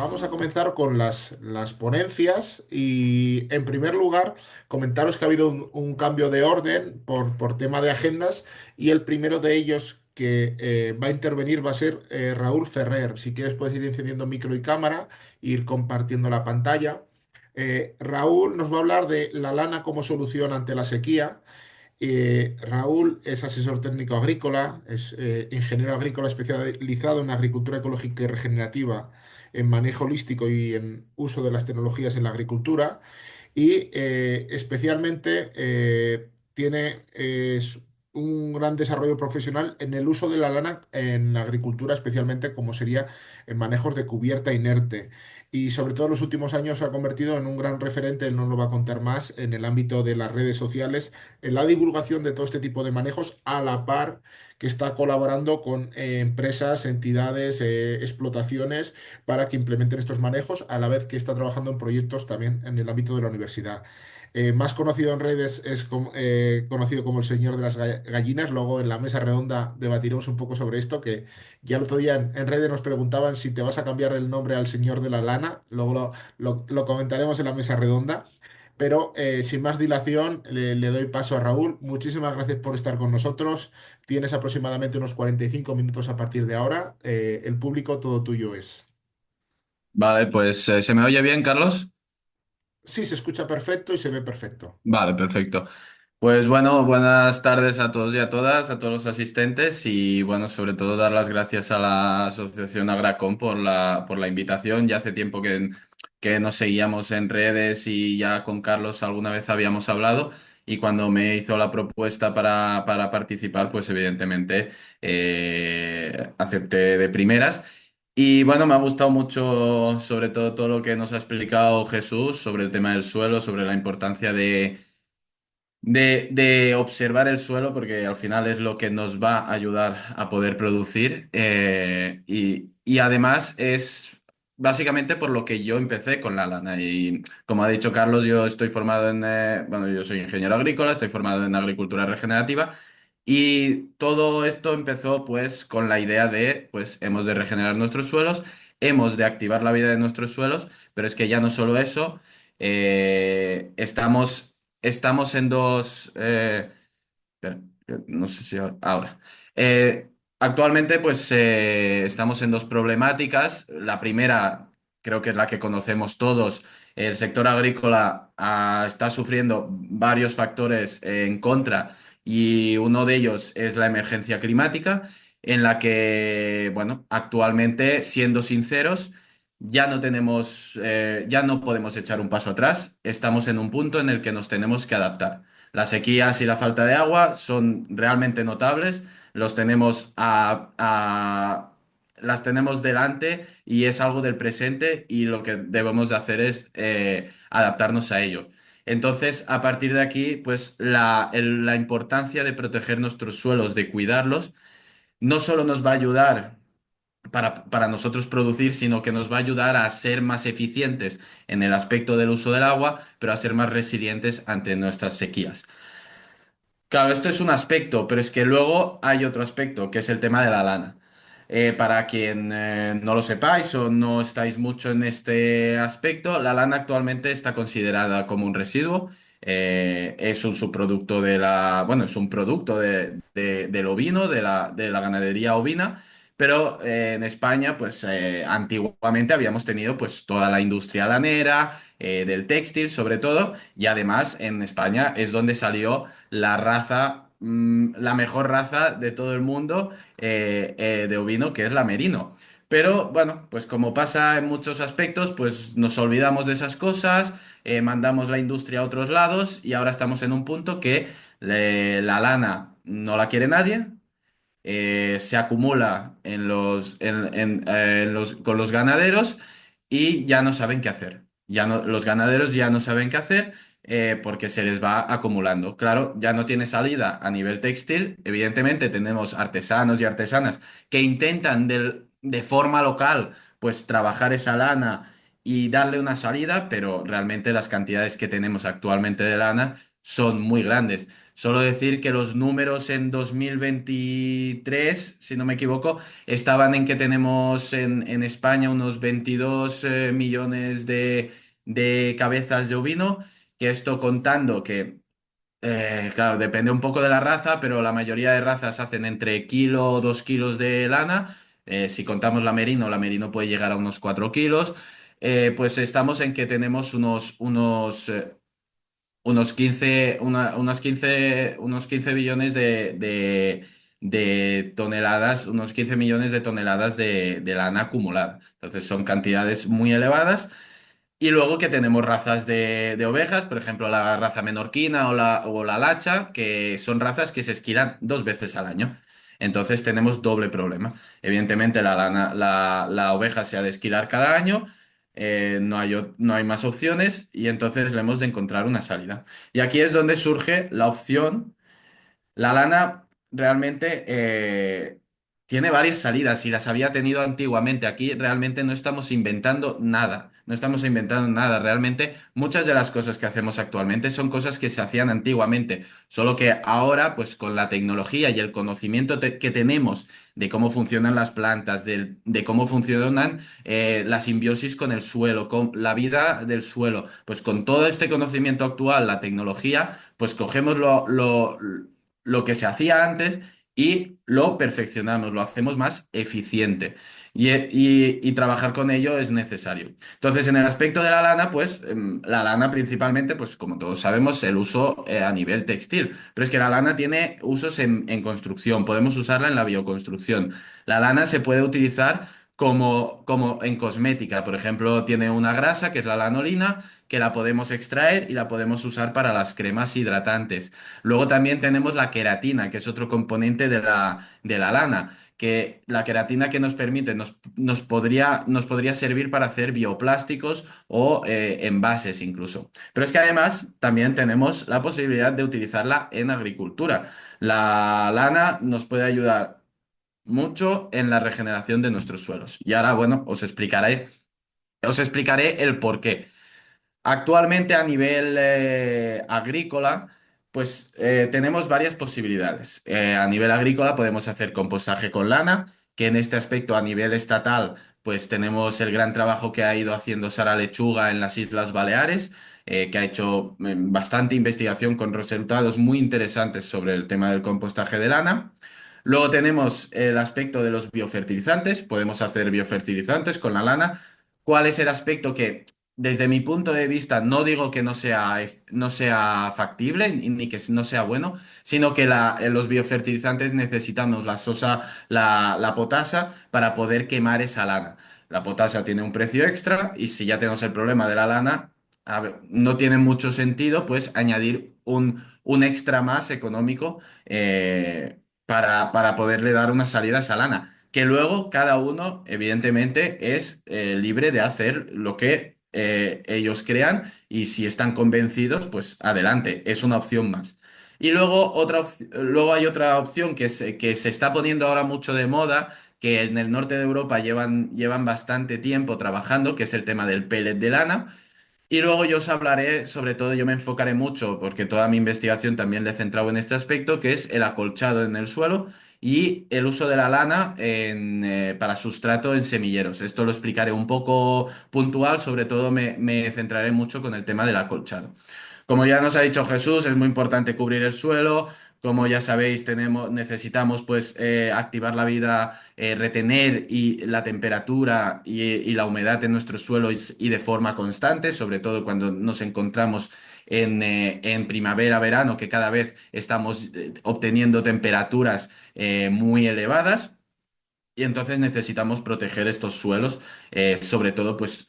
vamos a comenzar con las ponencias y, en primer lugar, comentaros que ha habido un cambio de orden por tema de agendas y el primero de ellos que va a intervenir va a ser Raúl Ferrer. Si quieres puedes ir encendiendo micro y cámara, ir compartiendo la pantalla. Raúl nos va a hablar de la lana como solución ante la sequía. Raúl es asesor técnico agrícola, es ingeniero agrícola especializado en agricultura ecológica y regenerativa, en manejo holístico y en uso de las tecnologías en la agricultura y especialmente tiene un gran desarrollo profesional en el uso de la lana en la agricultura, especialmente como sería en manejos de cubierta inerte. Y sobre todo en los últimos años se ha convertido en un gran referente, él nos lo va a contar más, en el ámbito de las redes sociales, en la divulgación de todo este tipo de manejos, a la par que está colaborando con empresas, entidades, explotaciones para que implementen estos manejos, a la vez que está trabajando en proyectos también en el ámbito de la universidad. Más conocido en redes es conocido como el señor de las gallinas. Luego en la mesa redonda debatiremos un poco sobre esto, que ya el otro día en redes nos preguntaban si te vas a cambiar el nombre al señor de la lana. Luego lo comentaremos en la mesa redonda. Pero sin más dilación, le doy paso a Raúl. Muchísimas gracias por estar con nosotros. Tienes aproximadamente unos 45 minutos a partir de ahora. El público todo tuyo es. Vale, pues ¿se me oye bien, Carlos? Sí, se escucha perfecto y se ve perfecto. Vale, perfecto. Pues bueno, buenas tardes a todos y a todas, a todos los asistentes y bueno, sobre todo dar las gracias a la Asociación Agracom por la invitación. Ya hace tiempo que nos seguíamos en redes y ya con Carlos alguna vez habíamos hablado y cuando me hizo la propuesta para participar, pues evidentemente acepté de primeras. Y bueno, me ha gustado mucho sobre todo lo que nos ha explicado Jesús sobre el tema del suelo, sobre la importancia de observar el suelo, porque al final es lo que nos va a ayudar a poder producir. Y además es básicamente por lo que yo empecé con la lana. Y como ha dicho Carlos, yo estoy formado bueno, yo soy ingeniero agrícola, estoy formado en agricultura regenerativa. Y todo esto empezó pues con la idea de, pues hemos de regenerar nuestros suelos, hemos de activar la vida de nuestros suelos, pero es que ya no solo eso, estamos en dos. Espera, no sé si ahora. Eh, Actualmente, pues estamos en dos problemáticas. La primera, creo que es la que conocemos todos. El sector agrícola está sufriendo varios factores en contra y uno de ellos es la emergencia climática, en la que, bueno, actualmente, siendo sinceros, ya no podemos echar un paso atrás. Estamos en un punto en el que nos tenemos que adaptar. Las sequías y la falta de agua son realmente notables, las tenemos delante y es algo del presente y lo que debemos de hacer es adaptarnos a ello. Entonces, a partir de aquí, pues la importancia de proteger nuestros suelos, de cuidarlos, no solo nos va a ayudar para nosotros producir, sino que nos va a ayudar a ser más eficientes en el aspecto del uso del agua, pero a ser más resilientes ante nuestras sequías. Claro, esto es un aspecto, pero es que luego hay otro aspecto, que es el tema de la lana. Para quien no lo sepáis o no estáis mucho en este aspecto, la lana actualmente está considerada como un residuo. Es un subproducto bueno, es un producto del ovino, de la ganadería ovina. Pero en España, pues antiguamente habíamos tenido pues toda la industria lanera, del textil sobre todo, y además en España es donde salió la mejor raza de todo el mundo de ovino, que es la merino. Pero bueno, pues como pasa en muchos aspectos, pues nos olvidamos de esas cosas, mandamos la industria a otros lados y ahora estamos en un punto que la lana no la quiere nadie, se acumula con los ganaderos y ya no saben qué hacer. Los ganaderos ya no saben qué hacer porque se les va acumulando. Claro, ya no tiene salida a nivel textil. Evidentemente tenemos artesanos y artesanas que intentan de forma local pues trabajar esa lana y darle una salida, pero realmente las cantidades que tenemos actualmente de lana son muy grandes. Solo decir que los números en 2023, si no me equivoco, estaban en que tenemos en España unos 22 millones de cabezas de ovino, que esto contando que claro, depende un poco de la raza, pero la mayoría de razas hacen entre kilo o 2 kilos de lana. Si contamos la merino puede llegar a unos 4 kilos. Pues estamos en que tenemos unos 15 unos 15 billones de toneladas, unos 15 millones de toneladas de lana acumulada. Entonces son cantidades muy elevadas. Y luego que tenemos razas de ovejas, por ejemplo, la raza menorquina o la lacha, que son razas que se esquilan 2 veces al año. Entonces tenemos doble problema. Evidentemente la oveja se ha de esquilar cada año, no hay más opciones y entonces le hemos de encontrar una salida. Y aquí es donde surge la opción. La lana realmente tiene varias salidas y las había tenido antiguamente. Aquí realmente no estamos inventando nada. No estamos inventando nada. Realmente muchas de las cosas que hacemos actualmente son cosas que se hacían antiguamente. Solo que ahora, pues con la tecnología y el conocimiento que tenemos de cómo funcionan las plantas, de cómo funcionan la simbiosis con el suelo, con la vida del suelo, pues con todo este conocimiento actual, la tecnología, pues cogemos lo que se hacía antes y lo perfeccionamos, lo hacemos más eficiente. Y trabajar con ello es necesario. Entonces, en el aspecto de la lana, pues la lana principalmente, pues como todos sabemos, el uso a nivel textil. Pero es que la lana tiene usos en construcción, podemos usarla en la bioconstrucción. La lana se puede utilizar como en cosmética. Por ejemplo, tiene una grasa, que es la lanolina, que la podemos extraer y la podemos usar para las cremas hidratantes. Luego también tenemos la queratina, que es otro componente de la lana, que la queratina que nos permite, nos podría servir para hacer bioplásticos o envases incluso. Pero es que además también tenemos la posibilidad de utilizarla en agricultura. La lana nos puede ayudar mucho en la regeneración de nuestros suelos. Y ahora, bueno, os explicaré el por qué. Actualmente a nivel agrícola, pues tenemos varias posibilidades. A nivel agrícola podemos hacer compostaje con lana, que en este aspecto a nivel estatal, pues tenemos el gran trabajo que ha ido haciendo Sara Lechuga en las Islas Baleares, que ha hecho bastante investigación con resultados muy interesantes sobre el tema del compostaje de lana. Luego tenemos el aspecto de los biofertilizantes, podemos hacer biofertilizantes con la lana. ¿Cuál es el aspecto que desde mi punto de vista, no digo que no sea factible ni que no sea bueno, sino que en los biofertilizantes necesitamos la sosa, la potasa para poder quemar esa lana? La potasa tiene un precio extra y si ya tenemos el problema de la lana, a ver, no tiene mucho sentido pues añadir un extra más económico para poderle dar una salida a esa lana. Que luego cada uno, evidentemente, es libre de hacer lo que ellos crean y si están convencidos, pues adelante, es una opción más. Y luego hay otra opción que se está poniendo ahora mucho de moda, que en el norte de Europa llevan bastante tiempo trabajando, que es el tema del pellet de lana. Y luego yo os hablaré, sobre todo yo me enfocaré mucho, porque toda mi investigación también le he centrado en este aspecto, que es el acolchado en el suelo y el uso de la lana para sustrato en semilleros. Esto lo explicaré un poco puntual, sobre todo me centraré mucho con el tema del acolchado. Como ya nos ha dicho Jesús, es muy importante cubrir el suelo. Como ya sabéis, necesitamos pues activar la vida, retener la temperatura y la humedad en nuestro suelo y de forma constante, sobre todo cuando nos encontramos en primavera, verano, que cada vez estamos obteniendo temperaturas muy elevadas. Y entonces necesitamos proteger estos suelos, sobre todo pues,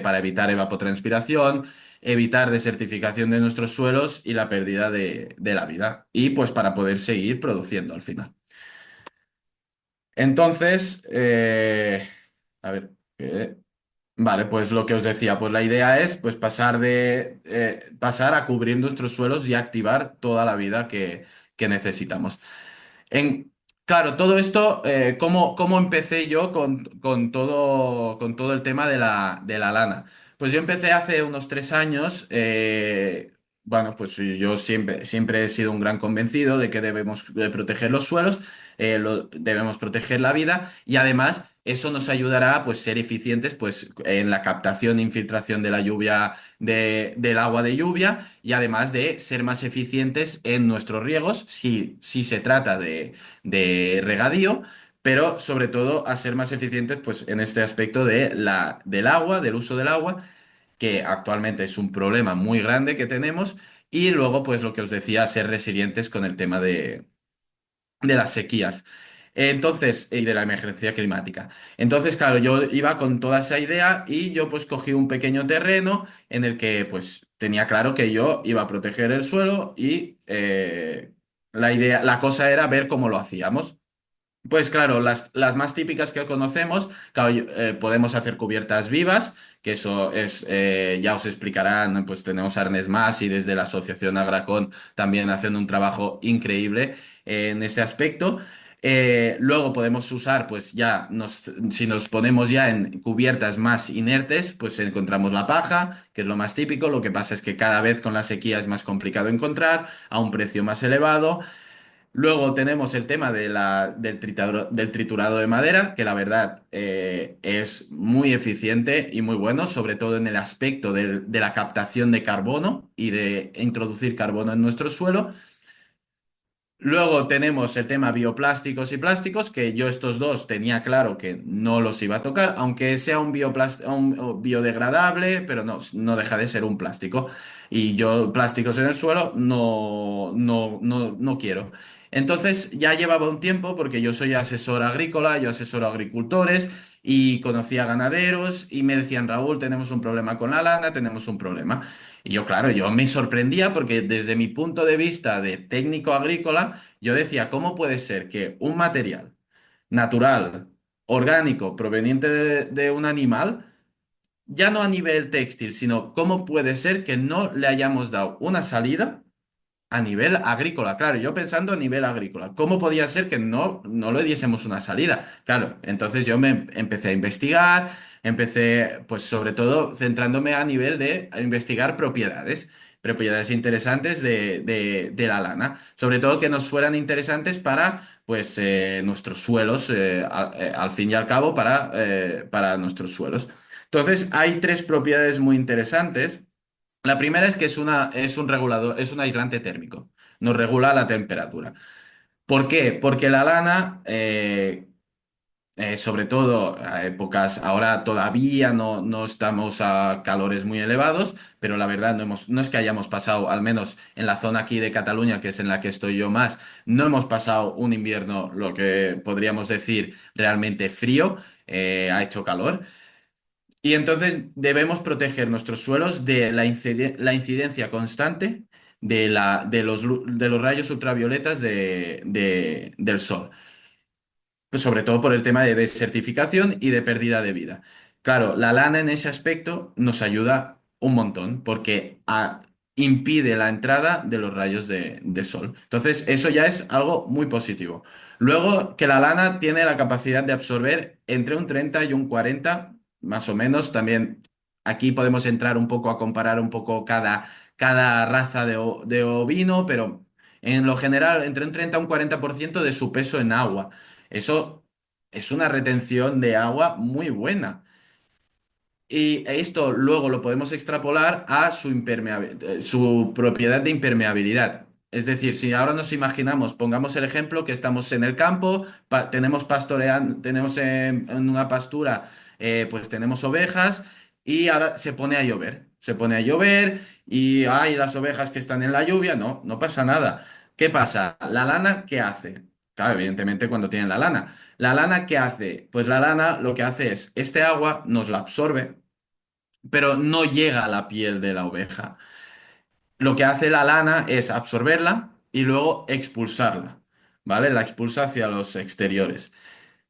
para evitar evapotranspiración, evitar desertificación de nuestros suelos y la pérdida de la vida. Y pues para poder seguir produciendo al final. Entonces, a ver, vale, pues lo que os decía, pues la idea es pues pasar a cubrir nuestros suelos y activar toda la vida que necesitamos. En, claro, todo esto, ¿cómo empecé yo con todo el tema de la lana? Pues yo empecé hace unos 3 años. Bueno, pues sí, yo siempre he sido un gran convencido de que debemos proteger los suelos, debemos proteger la vida y además eso nos ayudará pues ser eficientes pues en la captación e infiltración de la lluvia, del agua de lluvia y además de ser más eficientes en nuestros riegos si se trata de regadío, pero sobre todo a ser más eficientes pues en este aspecto del agua, del uso del agua que actualmente es un problema muy grande que tenemos, y luego, pues lo que os decía, ser resilientes con el tema de las sequías. Entonces, y de la emergencia climática. Entonces, claro, yo iba con toda esa idea y yo pues cogí un pequeño terreno en el que pues tenía claro que yo iba a proteger el suelo y la cosa era ver cómo lo hacíamos. Pues claro, las más típicas que conocemos, claro, podemos hacer cubiertas vivas, que eso es, ya os explicarán, pues tenemos a Ernest Mas y desde la Asociación Agracon también hacen un trabajo increíble en ese aspecto. Luego podemos usar, pues ya, si nos ponemos ya en cubiertas más inertes, pues encontramos la paja, que es lo más típico. Lo que pasa es que cada vez con la sequía es más complicado encontrar, a un precio más elevado. Luego tenemos el tema del triturado de madera, que la verdad es muy eficiente y muy bueno, sobre todo en el aspecto de la captación de carbono y de introducir carbono en nuestro suelo. Luego tenemos el tema bioplásticos y plásticos, que yo estos dos tenía claro que no los iba a tocar, aunque sea un biodegradable, pero no deja de ser un plástico. Y yo plásticos en el suelo no quiero. Entonces ya llevaba un tiempo, porque yo soy asesor agrícola, yo asesoro a agricultores y conocía ganaderos y me decían, Raúl, tenemos un problema con la lana, tenemos un problema. Y yo, claro, yo me sorprendía porque desde mi punto de vista de técnico agrícola, yo decía, ¿cómo puede ser que un material natural, orgánico, proveniente de un animal, ya no a nivel textil, sino cómo puede ser que no le hayamos dado una salida? A nivel agrícola, claro, yo pensando a nivel agrícola, ¿cómo podía ser que no le diésemos una salida? Claro, entonces yo me empecé a investigar, empecé pues sobre todo centrándome a nivel de investigar propiedades interesantes de la lana, sobre todo que nos fueran interesantes para pues nuestros suelos, al fin y al cabo, para nuestros suelos. Entonces, hay tres propiedades muy interesantes. La primera es que es un regulador, es un aislante térmico. Nos regula la temperatura. ¿Por qué? Porque la lana, sobre todo a épocas, ahora todavía no estamos a calores muy elevados, pero la verdad no es que hayamos pasado, al menos en la zona aquí de Cataluña, que es en la que estoy yo más, no hemos pasado un invierno, lo que podríamos decir, realmente frío, ha hecho calor. Y entonces debemos proteger nuestros suelos de la incidencia constante de los rayos ultravioletas del sol, pues sobre todo por el tema de desertificación y de pérdida de vida. Claro, la lana en ese aspecto nos ayuda un montón porque impide la entrada de los rayos de sol. Entonces, eso ya es algo muy positivo. Luego, que la lana tiene la capacidad de absorber entre un 30 y un 40, más o menos. También aquí podemos entrar un poco a comparar un poco cada raza de ovino, pero en lo general, entre un 30 y un 40% de su peso en agua. Eso es una retención de agua muy buena. Y esto luego lo podemos extrapolar a su propiedad de impermeabilidad. Es decir, si ahora nos imaginamos, pongamos el ejemplo que estamos en el campo, tenemos tenemos en una pastura, pues tenemos ovejas y ahora se pone a llover. Se pone a llover y hay las ovejas que están en la lluvia. No pasa nada. ¿Qué pasa? ¿La lana qué hace? Claro, evidentemente cuando tienen la lana. ¿La lana qué hace? Pues la lana lo que hace es, este agua nos la absorbe, pero no llega a la piel de la oveja. Lo que hace la lana es absorberla y luego expulsarla, ¿vale? La expulsa hacia los exteriores.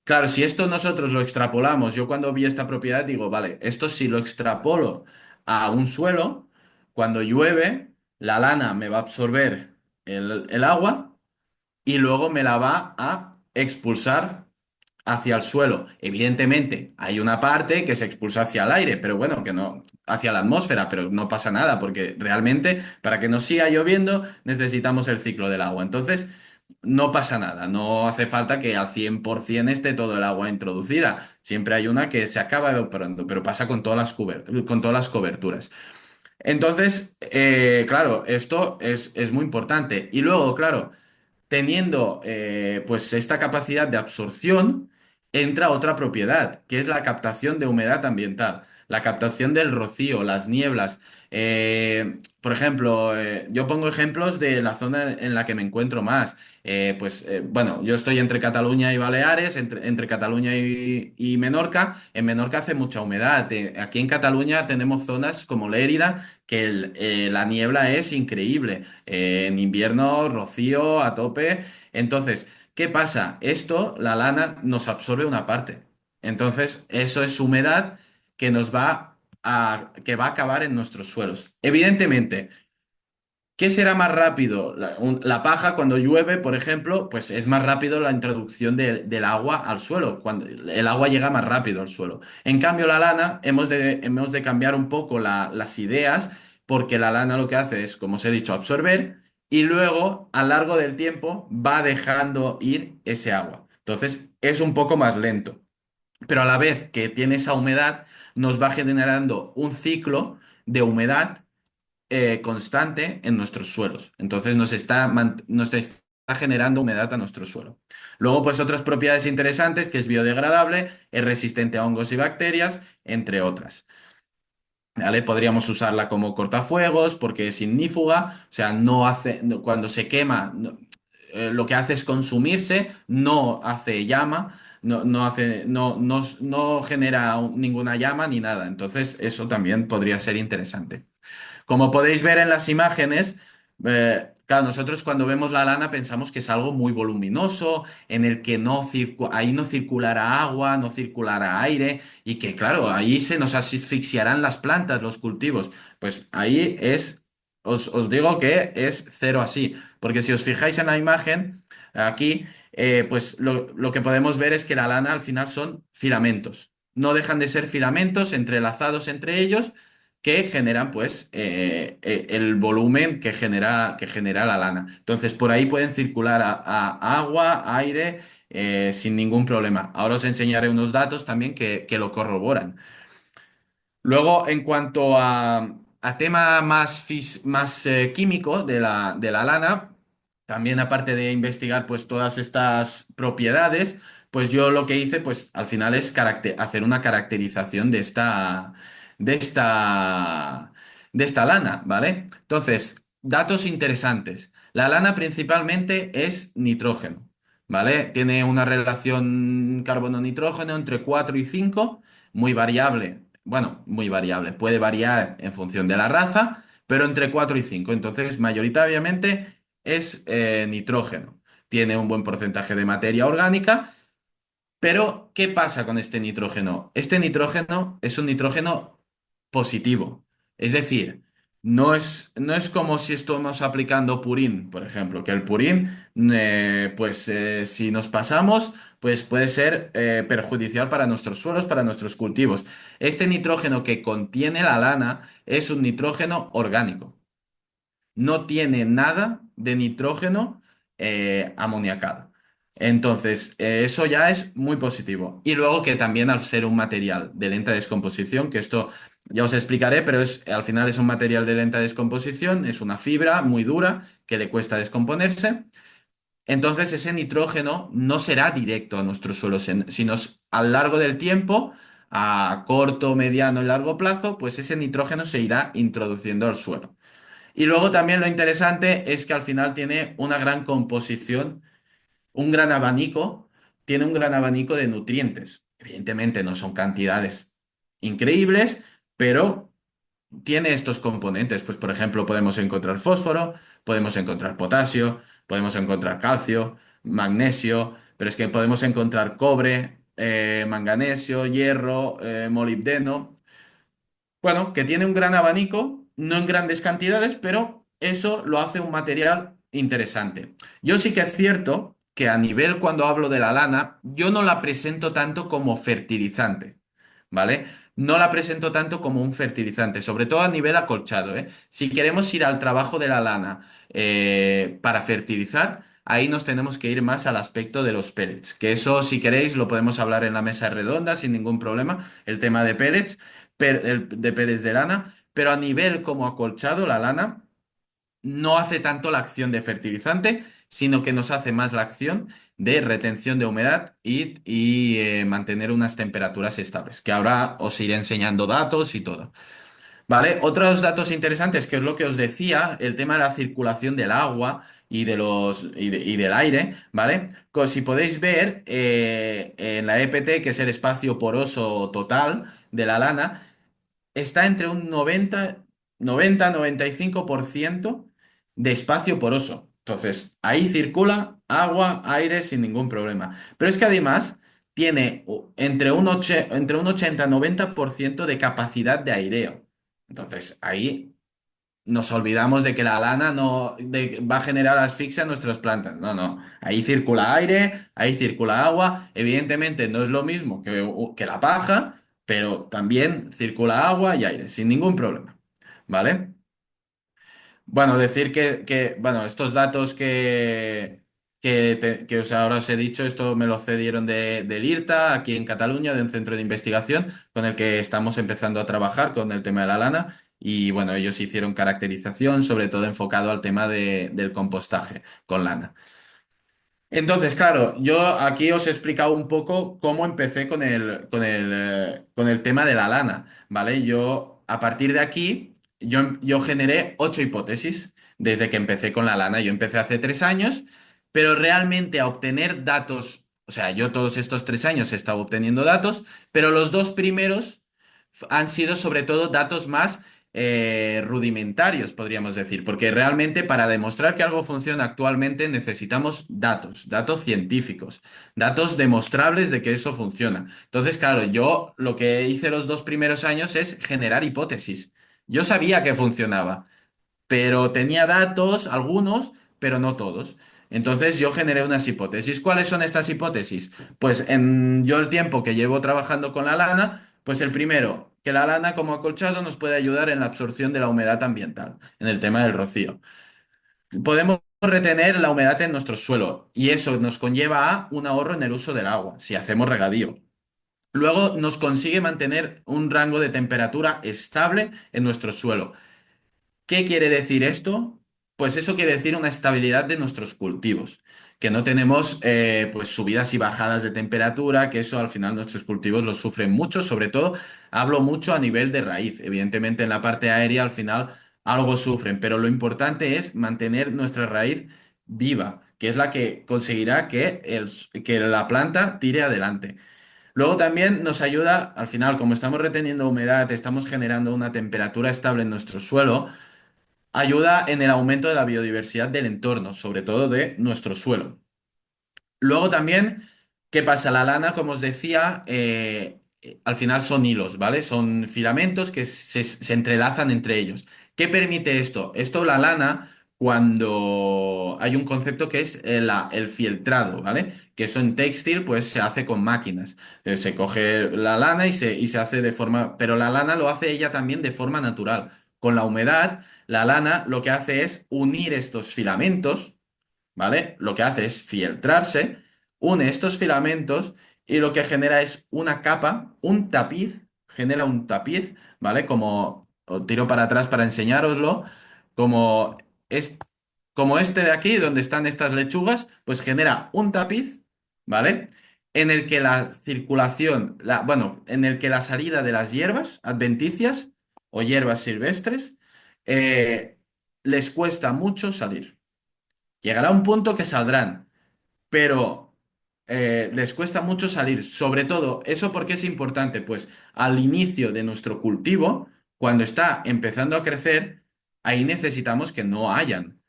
Claro, si esto nosotros lo extrapolamos, yo cuando vi esta propiedad digo, vale, esto si lo extrapolo a un suelo, cuando llueve, la lana me va a absorber el agua y luego me la va a expulsar hacia el suelo. Evidentemente, hay una parte que se expulsa hacia el aire, pero bueno, que no, hacia la atmósfera, pero no pasa nada, porque realmente para que nos siga lloviendo necesitamos el ciclo del agua. Entonces, no pasa nada, no hace falta que al 100% esté todo el agua introducida. Siempre hay una que se acaba evaporando, pero pasa con todas con todas las coberturas. Entonces, claro, esto es muy importante. Y luego, claro, teniendo pues esta capacidad de absorción, entra otra propiedad, que es la captación de humedad ambiental, la captación del rocío, las nieblas. Por ejemplo, yo pongo ejemplos de la zona en la que me encuentro más. Bueno, yo estoy entre Cataluña y Baleares, entre Cataluña y Menorca. En Menorca hace mucha humedad. Aquí en Cataluña tenemos zonas como Lérida, que la niebla es increíble. En invierno, rocío a tope. Entonces, ¿qué pasa? Esto, la lana, nos absorbe una parte. Entonces, eso es humedad que va a acabar en nuestros suelos. Evidentemente, ¿qué será más rápido? La paja cuando llueve, por ejemplo, pues es más rápido la introducción del agua al suelo, cuando el agua llega más rápido al suelo. En cambio, la lana, hemos de cambiar un poco las ideas, porque la lana lo que hace es, como os he dicho, absorber y luego, a lo largo del tiempo, va dejando ir ese agua. Entonces, es un poco más lento. Pero a la vez que tiene esa humedad, nos va generando un ciclo de humedad constante en nuestros suelos. Entonces nos está generando humedad a nuestro suelo. Luego, pues otras propiedades interesantes, que es biodegradable, es resistente a hongos y bacterias, entre otras. ¿Vale? Podríamos usarla como cortafuegos porque es ignífuga, o sea, cuando se quema, lo que hace es consumirse, no hace llama, no genera ninguna llama ni nada. Entonces, eso también podría ser interesante. Como podéis ver en las imágenes, claro, nosotros cuando vemos la lana pensamos que es algo muy voluminoso, en el que ahí no circulará agua, no circulará aire, y que claro, ahí se nos asfixiarán las plantas, los cultivos. Pues ahí os digo que es cero así, porque si os fijáis en la imagen, aquí, pues lo que podemos ver es que la lana al final son filamentos. No dejan de ser filamentos entrelazados entre ellos que generan pues el volumen que genera la lana. Entonces por ahí pueden circular a agua, aire, sin ningún problema. Ahora os enseñaré unos datos también que lo corroboran. Luego, en cuanto a tema más químico de la lana, también aparte de investigar pues todas estas propiedades, pues yo lo que hice pues al final es hacer una caracterización de esta, de esta lana, ¿vale? Entonces, datos interesantes. La lana principalmente es nitrógeno, ¿vale? Tiene una relación carbono-nitrógeno entre 4 y 5, muy variable. Bueno, muy variable. Puede variar en función de la raza, pero entre 4 y 5. Entonces, mayoritariamente es nitrógeno. Tiene un buen porcentaje de materia orgánica, pero ¿qué pasa con este nitrógeno? Este nitrógeno es un nitrógeno positivo. Es decir, no es como si estamos aplicando purín, por ejemplo, que el purín, si nos pasamos, pues puede ser perjudicial para nuestros suelos, para nuestros cultivos. Este nitrógeno que contiene la lana es un nitrógeno orgánico. No tiene nada de nitrógeno amoniacal. Entonces, eso ya es muy positivo. Y luego que también al ser un material de lenta descomposición, que esto ya os explicaré, pero al final es un material de lenta descomposición, es una fibra muy dura que le cuesta descomponerse. Entonces, ese nitrógeno no será directo a nuestros suelos, sino a lo largo del tiempo, a corto, mediano y largo plazo, pues ese nitrógeno se irá introduciendo al suelo. Y luego también lo interesante es que al final tiene una gran composición, un gran abanico, tiene un gran abanico de nutrientes. Evidentemente no son cantidades increíbles, pero tiene estos componentes. Pues por ejemplo podemos encontrar fósforo, podemos encontrar potasio, podemos encontrar calcio, magnesio, pero es que podemos encontrar cobre, manganesio, hierro, molibdeno. Bueno, que tiene un gran abanico, no en grandes cantidades, pero eso lo hace un material interesante. Yo sí que es cierto que a nivel cuando hablo de la lana, yo no la presento tanto como fertilizante, ¿vale? No la presento tanto como un fertilizante, sobre todo a nivel acolchado, ¿eh? Si queremos ir al trabajo de la lana para fertilizar, ahí nos tenemos que ir más al aspecto de los pellets, que eso si queréis lo podemos hablar en la mesa redonda sin ningún problema, el tema de pellets, de pellets de lana, pero a nivel como acolchado, la lana no hace tanto la acción de fertilizante, sino que nos hace más la acción de retención de humedad y mantener unas temperaturas estables, que ahora os iré enseñando datos y todo. ¿Vale? Otros datos interesantes, que es lo que os decía, el tema de la circulación del agua y del aire, ¿vale? Si podéis ver en la EPT, que es el espacio poroso total de la lana, está entre un 95% de espacio poroso. Entonces, ahí circula agua, aire sin ningún problema. Pero es que además tiene entre un 80 y 90% de capacidad de aireo. Entonces, ahí nos olvidamos de que la lana va a generar asfixia en nuestras plantas. No, no. Ahí circula aire, ahí circula agua. Evidentemente no es lo mismo que la paja, pero también circula agua y aire, sin ningún problema. ¿Vale? Bueno, decir bueno, estos datos ahora os he dicho, esto me lo cedieron del IRTA, aquí en Cataluña, de un centro de investigación con el que estamos empezando a trabajar con el tema de la lana. Y bueno, ellos hicieron caracterización, sobre todo enfocado al tema del compostaje con lana. Entonces, claro, yo aquí os he explicado un poco cómo empecé con el tema de la lana, ¿vale? Yo, a partir de aquí, yo generé 8 hipótesis desde que empecé con la lana. Yo empecé hace 3 años, pero realmente a obtener datos, o sea, yo todos estos 3 años he estado obteniendo datos, pero los dos primeros han sido sobre todo datos más rudimentarios, podríamos decir, porque realmente para demostrar que algo funciona actualmente necesitamos datos, datos científicos, datos demostrables de que eso funciona. Entonces, claro, yo lo que hice los 2 primeros años es generar hipótesis. Yo sabía que funcionaba, pero tenía datos, algunos, pero no todos. Entonces yo generé unas hipótesis. ¿Cuáles son estas hipótesis? Pues en yo el tiempo que llevo trabajando con la lana, pues el primero, que la lana como acolchado nos puede ayudar en la absorción de la humedad ambiental, en el tema del rocío. Podemos retener la humedad en nuestro suelo y eso nos conlleva a un ahorro en el uso del agua, si hacemos regadío. Luego nos consigue mantener un rango de temperatura estable en nuestro suelo. ¿Qué quiere decir esto? Pues eso quiere decir una estabilidad de nuestros cultivos, que no tenemos pues subidas y bajadas de temperatura, que eso al final nuestros cultivos lo sufren mucho, sobre todo hablo mucho a nivel de raíz. Evidentemente en la parte aérea al final algo sufren, pero lo importante es mantener nuestra raíz viva, que es la que conseguirá que la planta tire adelante. Luego también nos ayuda, al final, como estamos reteniendo humedad, estamos generando una temperatura estable en nuestro suelo, ayuda en el aumento de la biodiversidad del entorno, sobre todo de nuestro suelo. Luego también, ¿qué pasa? La lana, como os decía, al final son hilos, ¿vale? Son filamentos que se entrelazan entre ellos. ¿Qué permite esto? Esto la lana, cuando hay un concepto que es el fieltrado, ¿vale? Que eso en textil, pues se hace con máquinas. Se coge la lana y se hace de forma. Pero la lana lo hace ella también de forma natural. Con la humedad, la lana lo que hace es unir estos filamentos, ¿vale? Lo que hace es filtrarse, une estos filamentos y lo que genera es una capa, un tapiz, genera un tapiz, ¿vale? Como os tiro para atrás para enseñároslo, como, es, como este de aquí, donde están estas lechugas, pues genera un tapiz, ¿vale? En el que la circulación, bueno, en el que la salida de las hierbas adventicias o hierbas silvestres eh, les cuesta mucho salir. Llegará un punto que saldrán, pero les cuesta mucho salir. Sobre todo, ¿eso por qué es importante? Pues al inicio de nuestro cultivo, cuando está empezando a crecer, ahí necesitamos que no hayan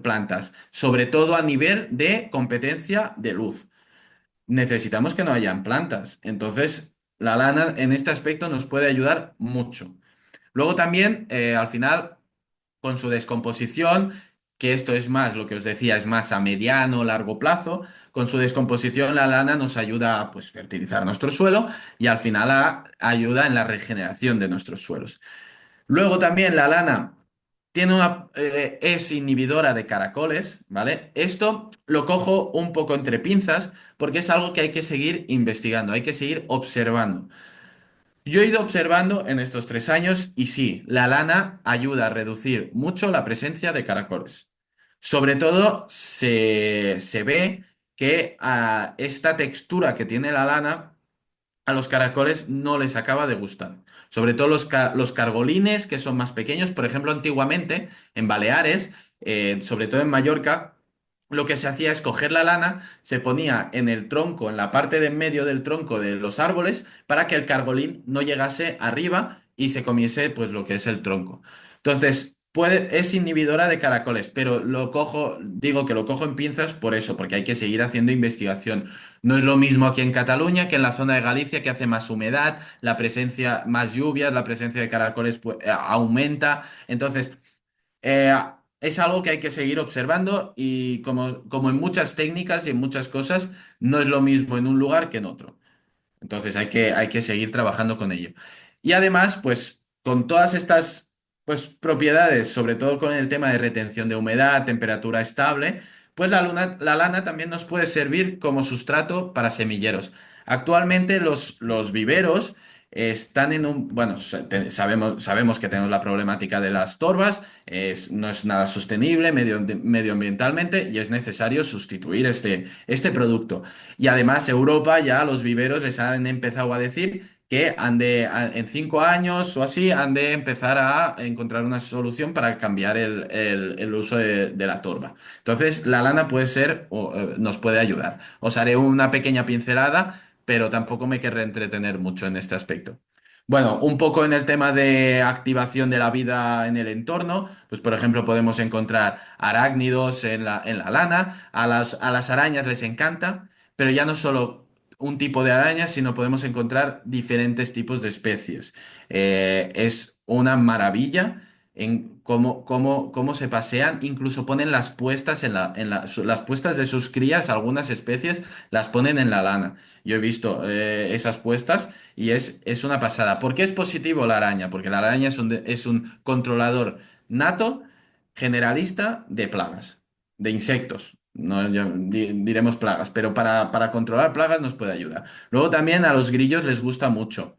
plantas, sobre todo a nivel de competencia de luz. Necesitamos que no hayan plantas. Entonces, la lana en este aspecto nos puede ayudar mucho. Luego también, al final, con su descomposición. que esto es más, lo que os decía, es más a mediano o largo plazo. Con su descomposición, la lana nos ayuda a pues, fertilizar nuestro suelo y al final ayuda en la regeneración de nuestros suelos. Luego también la lana es inhibidora de caracoles, ¿vale? Esto lo cojo un poco entre pinzas porque es algo que hay que seguir investigando, hay que seguir observando. Yo he ido observando en estos 3 años y sí, la lana ayuda a reducir mucho la presencia de caracoles. Sobre todo se ve que esta textura que tiene la lana a los caracoles no les acaba de gustar. Sobre todo los cargolines, que son más pequeños. Por ejemplo, antiguamente en Baleares, sobre todo en Mallorca, lo que se hacía es coger la lana, se ponía en el tronco, en la parte de en medio del tronco de los árboles, para que el cargolín no llegase arriba y se comiese pues lo que es el tronco. Entonces, es inhibidora de caracoles, pero digo que lo cojo en pinzas por eso, porque hay que seguir haciendo investigación. No es lo mismo aquí en Cataluña que en la zona de Galicia, que hace más humedad, la presencia, más lluvias, la presencia de caracoles pues, aumenta. Entonces, eh, es algo que hay que seguir observando y como en muchas técnicas y en muchas cosas, no es lo mismo en un lugar que en otro. Entonces hay que seguir trabajando con ello. Y además, pues con todas estas pues, propiedades, sobre todo con el tema de retención de humedad, temperatura estable, pues la lana también nos puede servir como sustrato para semilleros. Actualmente los viveros están en un... Bueno, sabemos que tenemos la problemática de las torbas, no es nada sostenible medioambientalmente y es necesario sustituir este producto. Y además Europa ya los viveros les han empezado a decir que en 5 años o así han de empezar a encontrar una solución para cambiar el uso de la torba. Entonces la lana puede ser, nos puede ayudar. Os haré una pequeña pincelada, pero tampoco me querré entretener mucho en este aspecto. Bueno, un poco en el tema de activación de la vida en el entorno, pues por ejemplo podemos encontrar arácnidos en la lana, a las arañas les encanta, pero ya no solo un tipo de araña, sino podemos encontrar diferentes tipos de especies. Es una maravilla en cómo se pasean, incluso ponen las puestas las puestas de sus crías, algunas especies las ponen en la lana. Yo he visto esas puestas y es una pasada. ¿Por qué es positivo la araña? Porque la araña es un controlador nato, generalista de plagas, de insectos. No, diremos plagas, pero para controlar plagas nos puede ayudar. Luego también a los grillos les gusta mucho.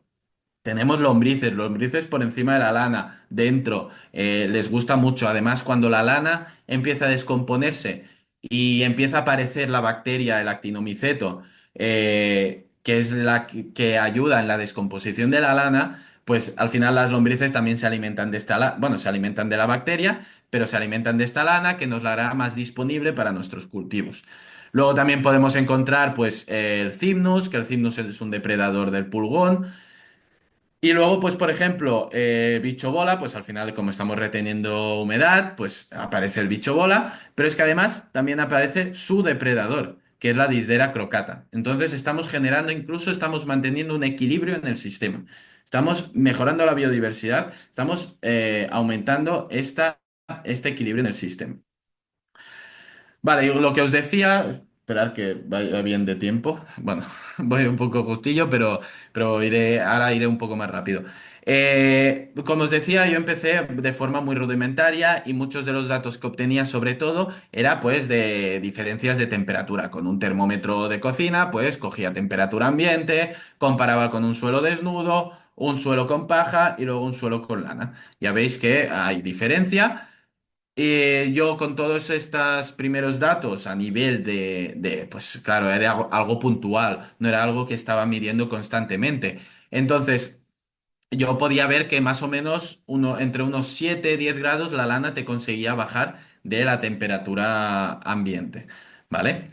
Tenemos lombrices por encima de la lana, dentro, les gusta mucho. Además, cuando la lana empieza a descomponerse y empieza a aparecer la bacteria, el actinomiceto, que es la que ayuda en la descomposición de la lana, pues al final las lombrices también se alimentan de esta lana, bueno, se alimentan de la bacteria, pero se alimentan de esta lana que nos la hará más disponible para nuestros cultivos. Luego también podemos encontrar pues el cymnus, que el cymnus es un depredador del pulgón. Y luego, pues, por ejemplo, bicho bola, pues al final, como estamos reteniendo humedad, pues aparece el bicho bola, pero es que además también aparece su depredador, que es la Disdera crocata. Entonces estamos manteniendo un equilibrio en el sistema. Estamos mejorando la biodiversidad, estamos aumentando este equilibrio en el sistema. Vale, y lo que os decía, esperar que vaya bien de tiempo. Bueno, voy un poco justillo, pero ahora iré un poco más rápido. Como os decía, yo empecé de forma muy rudimentaria y muchos de los datos que obtenía sobre todo era pues de diferencias de temperatura. Con un termómetro de cocina, pues cogía temperatura ambiente, comparaba con un suelo desnudo, un suelo con paja y luego un suelo con lana. Ya veis que hay diferencia. Yo con todos estos primeros datos a nivel pues claro, era algo puntual, no era algo que estaba midiendo constantemente. Entonces, yo podía ver que más o menos entre unos 7-10 grados la lana te conseguía bajar de la temperatura ambiente, ¿vale?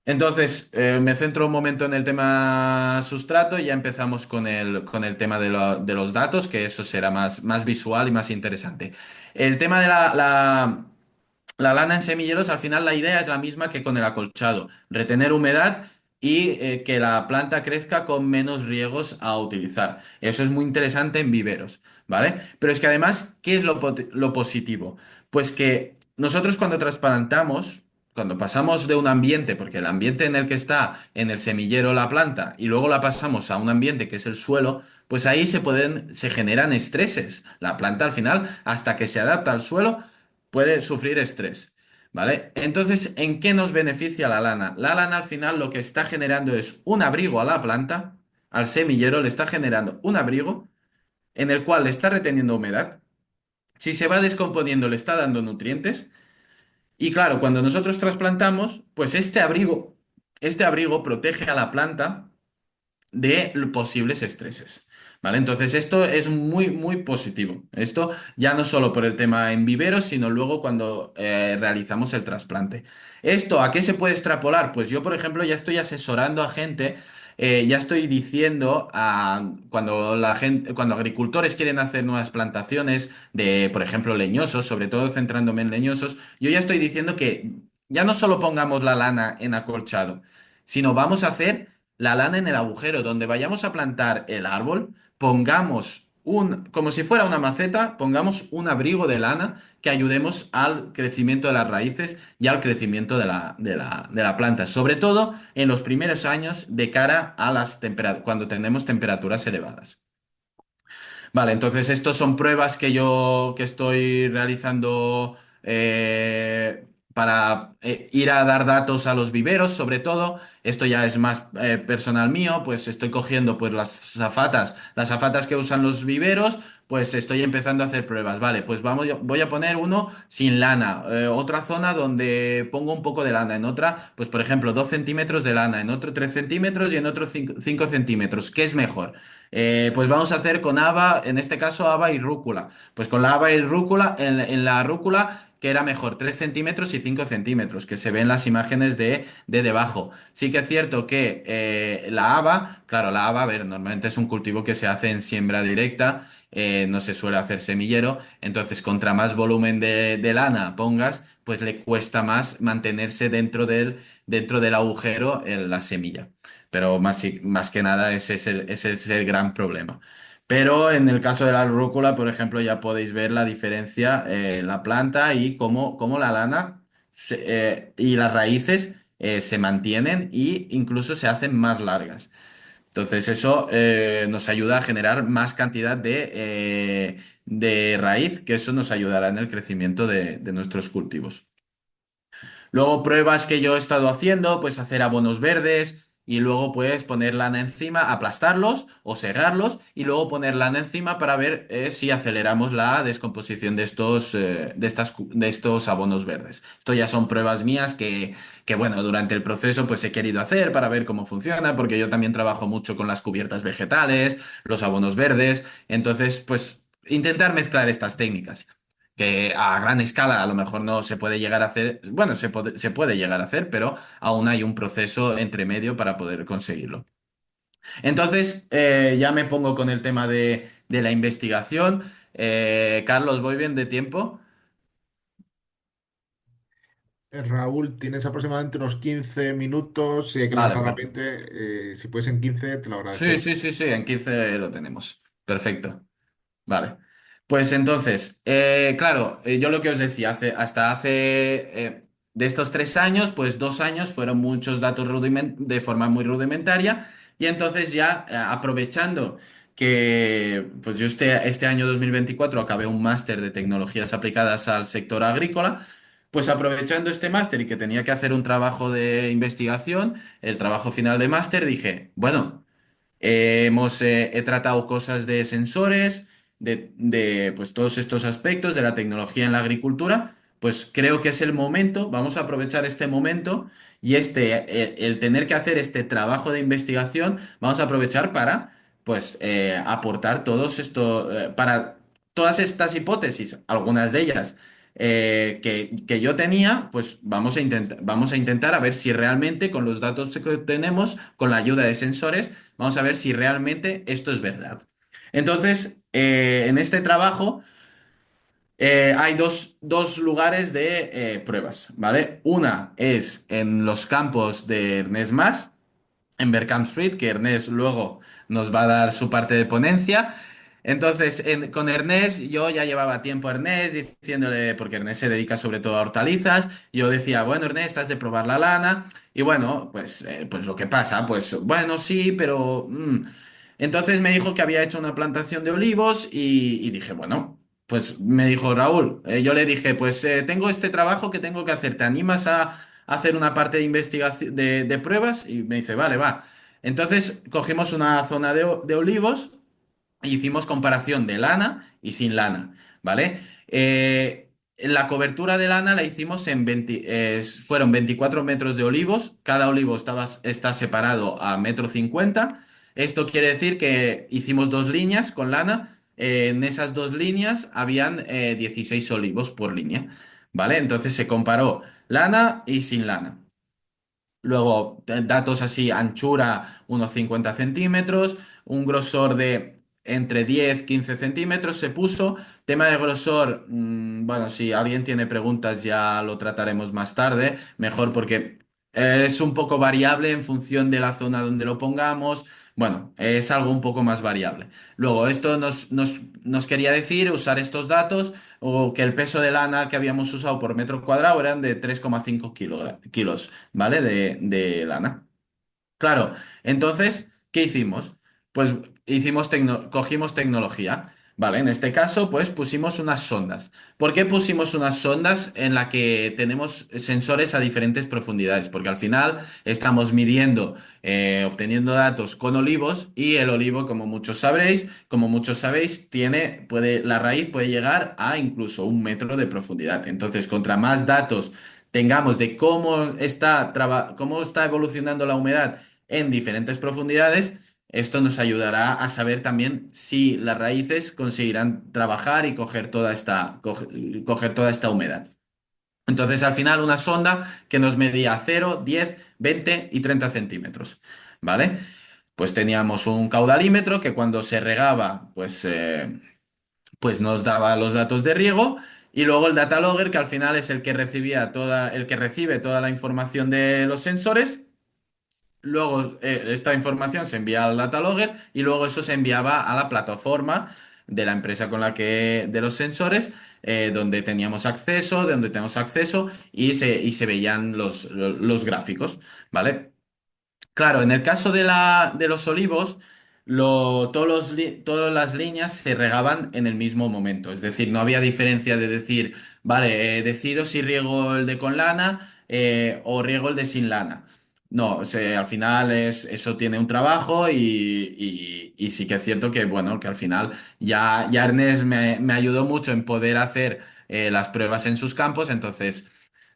Entonces, me centro un momento en el tema sustrato y ya empezamos con el tema de los datos, que eso será más visual y más interesante. El tema de la lana en semilleros, al final la idea es la misma que con el acolchado, retener humedad y que la planta crezca con menos riegos a utilizar. Eso es muy interesante en viveros, ¿vale? Pero es que además, ¿qué es lo positivo? Pues que nosotros cuando trasplantamos, cuando pasamos de un ambiente, porque el ambiente en el que está en el semillero la planta y luego la pasamos a un ambiente que es el suelo, pues ahí se generan estreses. La planta al final, hasta que se adapta al suelo, puede sufrir estrés. ¿Vale? Entonces, ¿en qué nos beneficia la lana? La lana al final lo que está generando es un abrigo a la planta, al semillero le está generando un abrigo en el cual le está reteniendo humedad. Si se va descomponiendo, le está dando nutrientes. Y claro, cuando nosotros trasplantamos, pues este abrigo protege a la planta de posibles estreses. ¿Vale? Entonces esto es muy, muy positivo. Esto ya no solo por el tema en viveros, sino luego cuando realizamos el trasplante. ¿Esto a qué se puede extrapolar? Pues yo, por ejemplo, ya estoy asesorando a gente, ya estoy diciendo cuando la gente, cuando agricultores quieren hacer nuevas plantaciones de, por ejemplo, leñosos, sobre todo centrándome en leñosos, yo ya estoy diciendo que ya no solo pongamos la lana en acolchado, sino vamos a hacer la lana en el agujero. Donde vayamos a plantar el árbol, pongamos como si fuera una maceta, pongamos un abrigo de lana que ayudemos al crecimiento de las raíces y al crecimiento de la planta, sobre todo en los primeros años de cara a cuando tenemos temperaturas elevadas. Vale, entonces estos son pruebas que yo que estoy realizando para ir a dar datos a los viveros, sobre todo. Esto ya es más personal mío, pues estoy cogiendo pues las azafatas que usan los viveros, pues estoy empezando a hacer pruebas. Vale, pues voy a poner uno sin lana, otra zona donde pongo un poco de lana, en otra, pues por ejemplo, 2 centímetros de lana, en otro 3 centímetros y en otro 5 centímetros. ¿Qué es mejor? Pues vamos a hacer con haba, en este caso haba y rúcula. Pues con la haba y rúcula, en la rúcula, que era mejor, 3 centímetros y 5 centímetros, que se ven las imágenes de debajo. Sí que es cierto que la haba, claro, la haba, a ver, normalmente es un cultivo que se hace en siembra directa, no se suele hacer semillero, entonces contra más volumen de lana pongas, pues le cuesta más mantenerse dentro del agujero en la semilla. Pero más que nada ese es el gran problema. Pero en el caso de la rúcula, por ejemplo, ya podéis ver la diferencia en la planta y cómo la lana y las raíces se mantienen e incluso se hacen más largas. Entonces eso nos ayuda a generar más cantidad de raíz, que eso nos ayudará en el crecimiento de nuestros cultivos. Luego pruebas que yo he estado haciendo, pues hacer abonos verdes y luego puedes poner lana encima, aplastarlos o segarlos y luego poner lana encima para ver si aceleramos la descomposición de estos abonos verdes. Esto ya son pruebas mías que, bueno, durante el proceso pues he querido hacer para ver cómo funciona, porque yo también trabajo mucho con las cubiertas vegetales, los abonos verdes, entonces pues intentar mezclar estas técnicas que a gran escala a lo mejor no se puede llegar a hacer, bueno, se puede llegar a hacer, pero aún hay un proceso entre medio para poder conseguirlo. Entonces, ya me pongo con el tema de la investigación. Carlos, ¿voy bien de tiempo? Raúl, tienes aproximadamente unos 15 minutos, si hay que Vale, lanzar perfecto. rápidamente, si puedes en 15, te lo Sí, agradecería. sí, sí, sí, en 15 lo tenemos. Perfecto. Vale. Pues entonces, claro, yo lo que os decía, hasta hace de estos 3 años, pues 2 años fueron muchos datos de forma muy rudimentaria, y entonces ya aprovechando que pues yo este año 2024 acabé un máster de tecnologías aplicadas al sector agrícola, pues aprovechando este máster y que tenía que hacer un trabajo de investigación, el trabajo final de máster, dije, bueno. He tratado cosas de sensores, pues todos estos aspectos de la tecnología en la agricultura. Pues creo que es el momento, vamos a aprovechar este momento y el tener que hacer este trabajo de investigación, vamos a aprovechar para, pues, aportar para todas estas hipótesis, algunas de ellas que yo tenía, pues vamos a intentar a ver si realmente con los datos que tenemos, con la ayuda de sensores, vamos a ver si realmente esto es verdad. Entonces, en este trabajo hay dos lugares de pruebas, ¿vale? Una es en los campos de Ernest Mas, en Bergkampsfried, que Ernest luego nos va a dar su parte de ponencia. Entonces, con Ernest, yo ya llevaba tiempo a Ernest diciéndole, porque Ernest se dedica sobre todo a hortalizas, yo decía, bueno, Ernest, has de probar la lana, y bueno, pues lo que pasa, pues bueno, sí, pero... Entonces me dijo que había hecho una plantación de olivos y dije, bueno, pues me dijo Raúl, yo le dije, pues tengo este trabajo que tengo que hacer, ¿te animas a hacer una parte de investigación, de pruebas? Y me dice, vale, va. Entonces cogimos una zona de olivos. Hicimos comparación de lana y sin lana, ¿vale? La cobertura de lana la hicimos en 20, fueron 24 metros de olivos, cada olivo está separado a 1,50 m. Esto quiere decir que hicimos dos líneas con lana, en esas dos líneas habían 16 olivos por línea, ¿vale? Entonces se comparó lana y sin lana. Luego, datos así, anchura unos 50 centímetros, un grosor de entre 10 15 centímetros se puso. Tema de grosor, bueno, si alguien tiene preguntas ya lo trataremos más tarde, mejor porque es un poco variable en función de la zona donde lo pongamos. Bueno, es algo un poco más variable. Luego, esto nos quería decir usar estos datos o que el peso de lana que habíamos usado por metro cuadrado eran de 3,5 kilos. ¿Vale? De lana. Claro, entonces, ¿qué hicimos? Pues cogimos tecnología, ¿vale? En este caso, pues pusimos unas sondas. ¿Por qué pusimos unas sondas en la que tenemos sensores a diferentes profundidades? Porque al final estamos midiendo, obteniendo datos con olivos y el olivo, como muchos sabéis, la raíz puede llegar a incluso 1 metro de profundidad. Entonces, contra más datos tengamos de cómo está evolucionando la humedad en diferentes profundidades, esto nos ayudará a saber también si las raíces conseguirán trabajar y coger toda esta humedad. Entonces, al final, una sonda que nos medía 0, 10, 20 y 30 centímetros. ¿Vale? Pues teníamos un caudalímetro que cuando se regaba, pues nos daba los datos de riego. Y luego el data logger, que al final es el que recibe toda la información de los sensores. Luego, esta información se envía al data logger y luego eso se enviaba a la plataforma de la empresa de los sensores, donde tenemos acceso y se veían los gráficos, ¿vale? Claro, en el caso de los olivos, todas las líneas se regaban en el mismo momento. Es decir, no había diferencia de decir, vale, decido si riego el de con lana o riego el de sin lana. No, o sea, al final eso tiene un trabajo y sí que es cierto que, bueno, que al final ya Ernest me ayudó mucho en poder hacer las pruebas en sus campos, entonces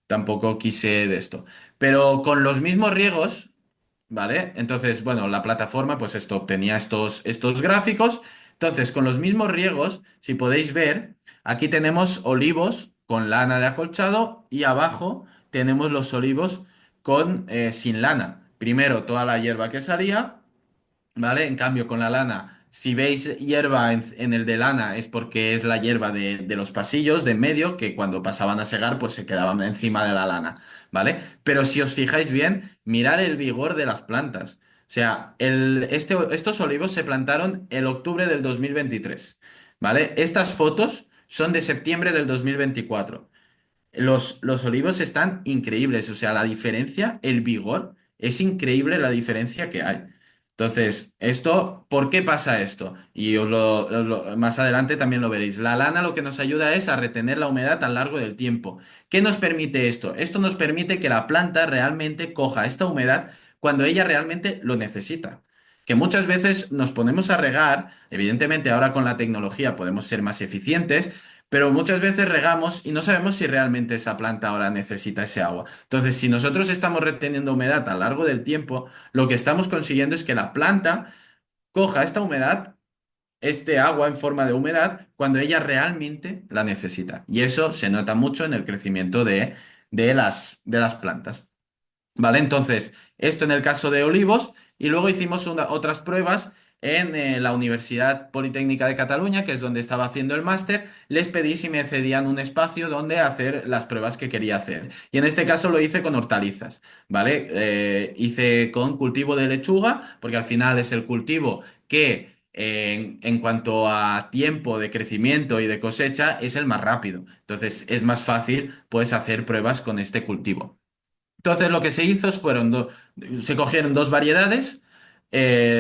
tampoco quise de esto. Pero con los mismos riegos. ¿Vale? Entonces, bueno, la plataforma, pues esto obtenía estos gráficos. Entonces, con los mismos riegos, si podéis ver, aquí tenemos olivos con lana de acolchado y abajo tenemos los olivos sin lana. Primero toda la hierba que salía. ¿Vale? En cambio, con la lana, si veis hierba en el de lana es porque es la hierba de los pasillos de en medio que cuando pasaban a segar pues se quedaban encima de la lana, ¿vale? Pero si os fijáis bien, mirar el vigor de las plantas. O sea, estos olivos se plantaron el octubre del 2023, ¿vale? Estas fotos son de septiembre del 2024. Los olivos están increíbles, o sea, la diferencia, el vigor, es increíble la diferencia que hay. Entonces, ¿por qué pasa esto? Y más adelante también lo veréis. La lana lo que nos ayuda es a retener la humedad a lo largo del tiempo. ¿Qué nos permite esto? Esto nos permite que la planta realmente coja esta humedad cuando ella realmente lo necesita. Que muchas veces nos ponemos a regar, evidentemente ahora con la tecnología podemos ser más eficientes, pero muchas veces regamos y no sabemos si realmente esa planta ahora necesita ese agua. Entonces, si nosotros estamos reteniendo humedad a lo largo del tiempo, lo que estamos consiguiendo es que la planta coja esta humedad, este agua en forma de humedad, cuando ella realmente la necesita. Y eso se nota mucho en el crecimiento de las plantas. ¿Vale? Entonces, esto en el caso de olivos, y luego hicimos otras pruebas en la Universidad Politécnica de Cataluña, que es donde estaba haciendo el máster. Les pedí si me cedían un espacio donde hacer las pruebas que quería hacer. Y en este caso lo hice con hortalizas, ¿vale? Hice con cultivo de lechuga, porque al final es el cultivo que en cuanto a tiempo de crecimiento y de cosecha, es el más rápido. Entonces es más fácil, pues, hacer pruebas con este cultivo. Entonces lo que se hizo se cogieron dos variedades,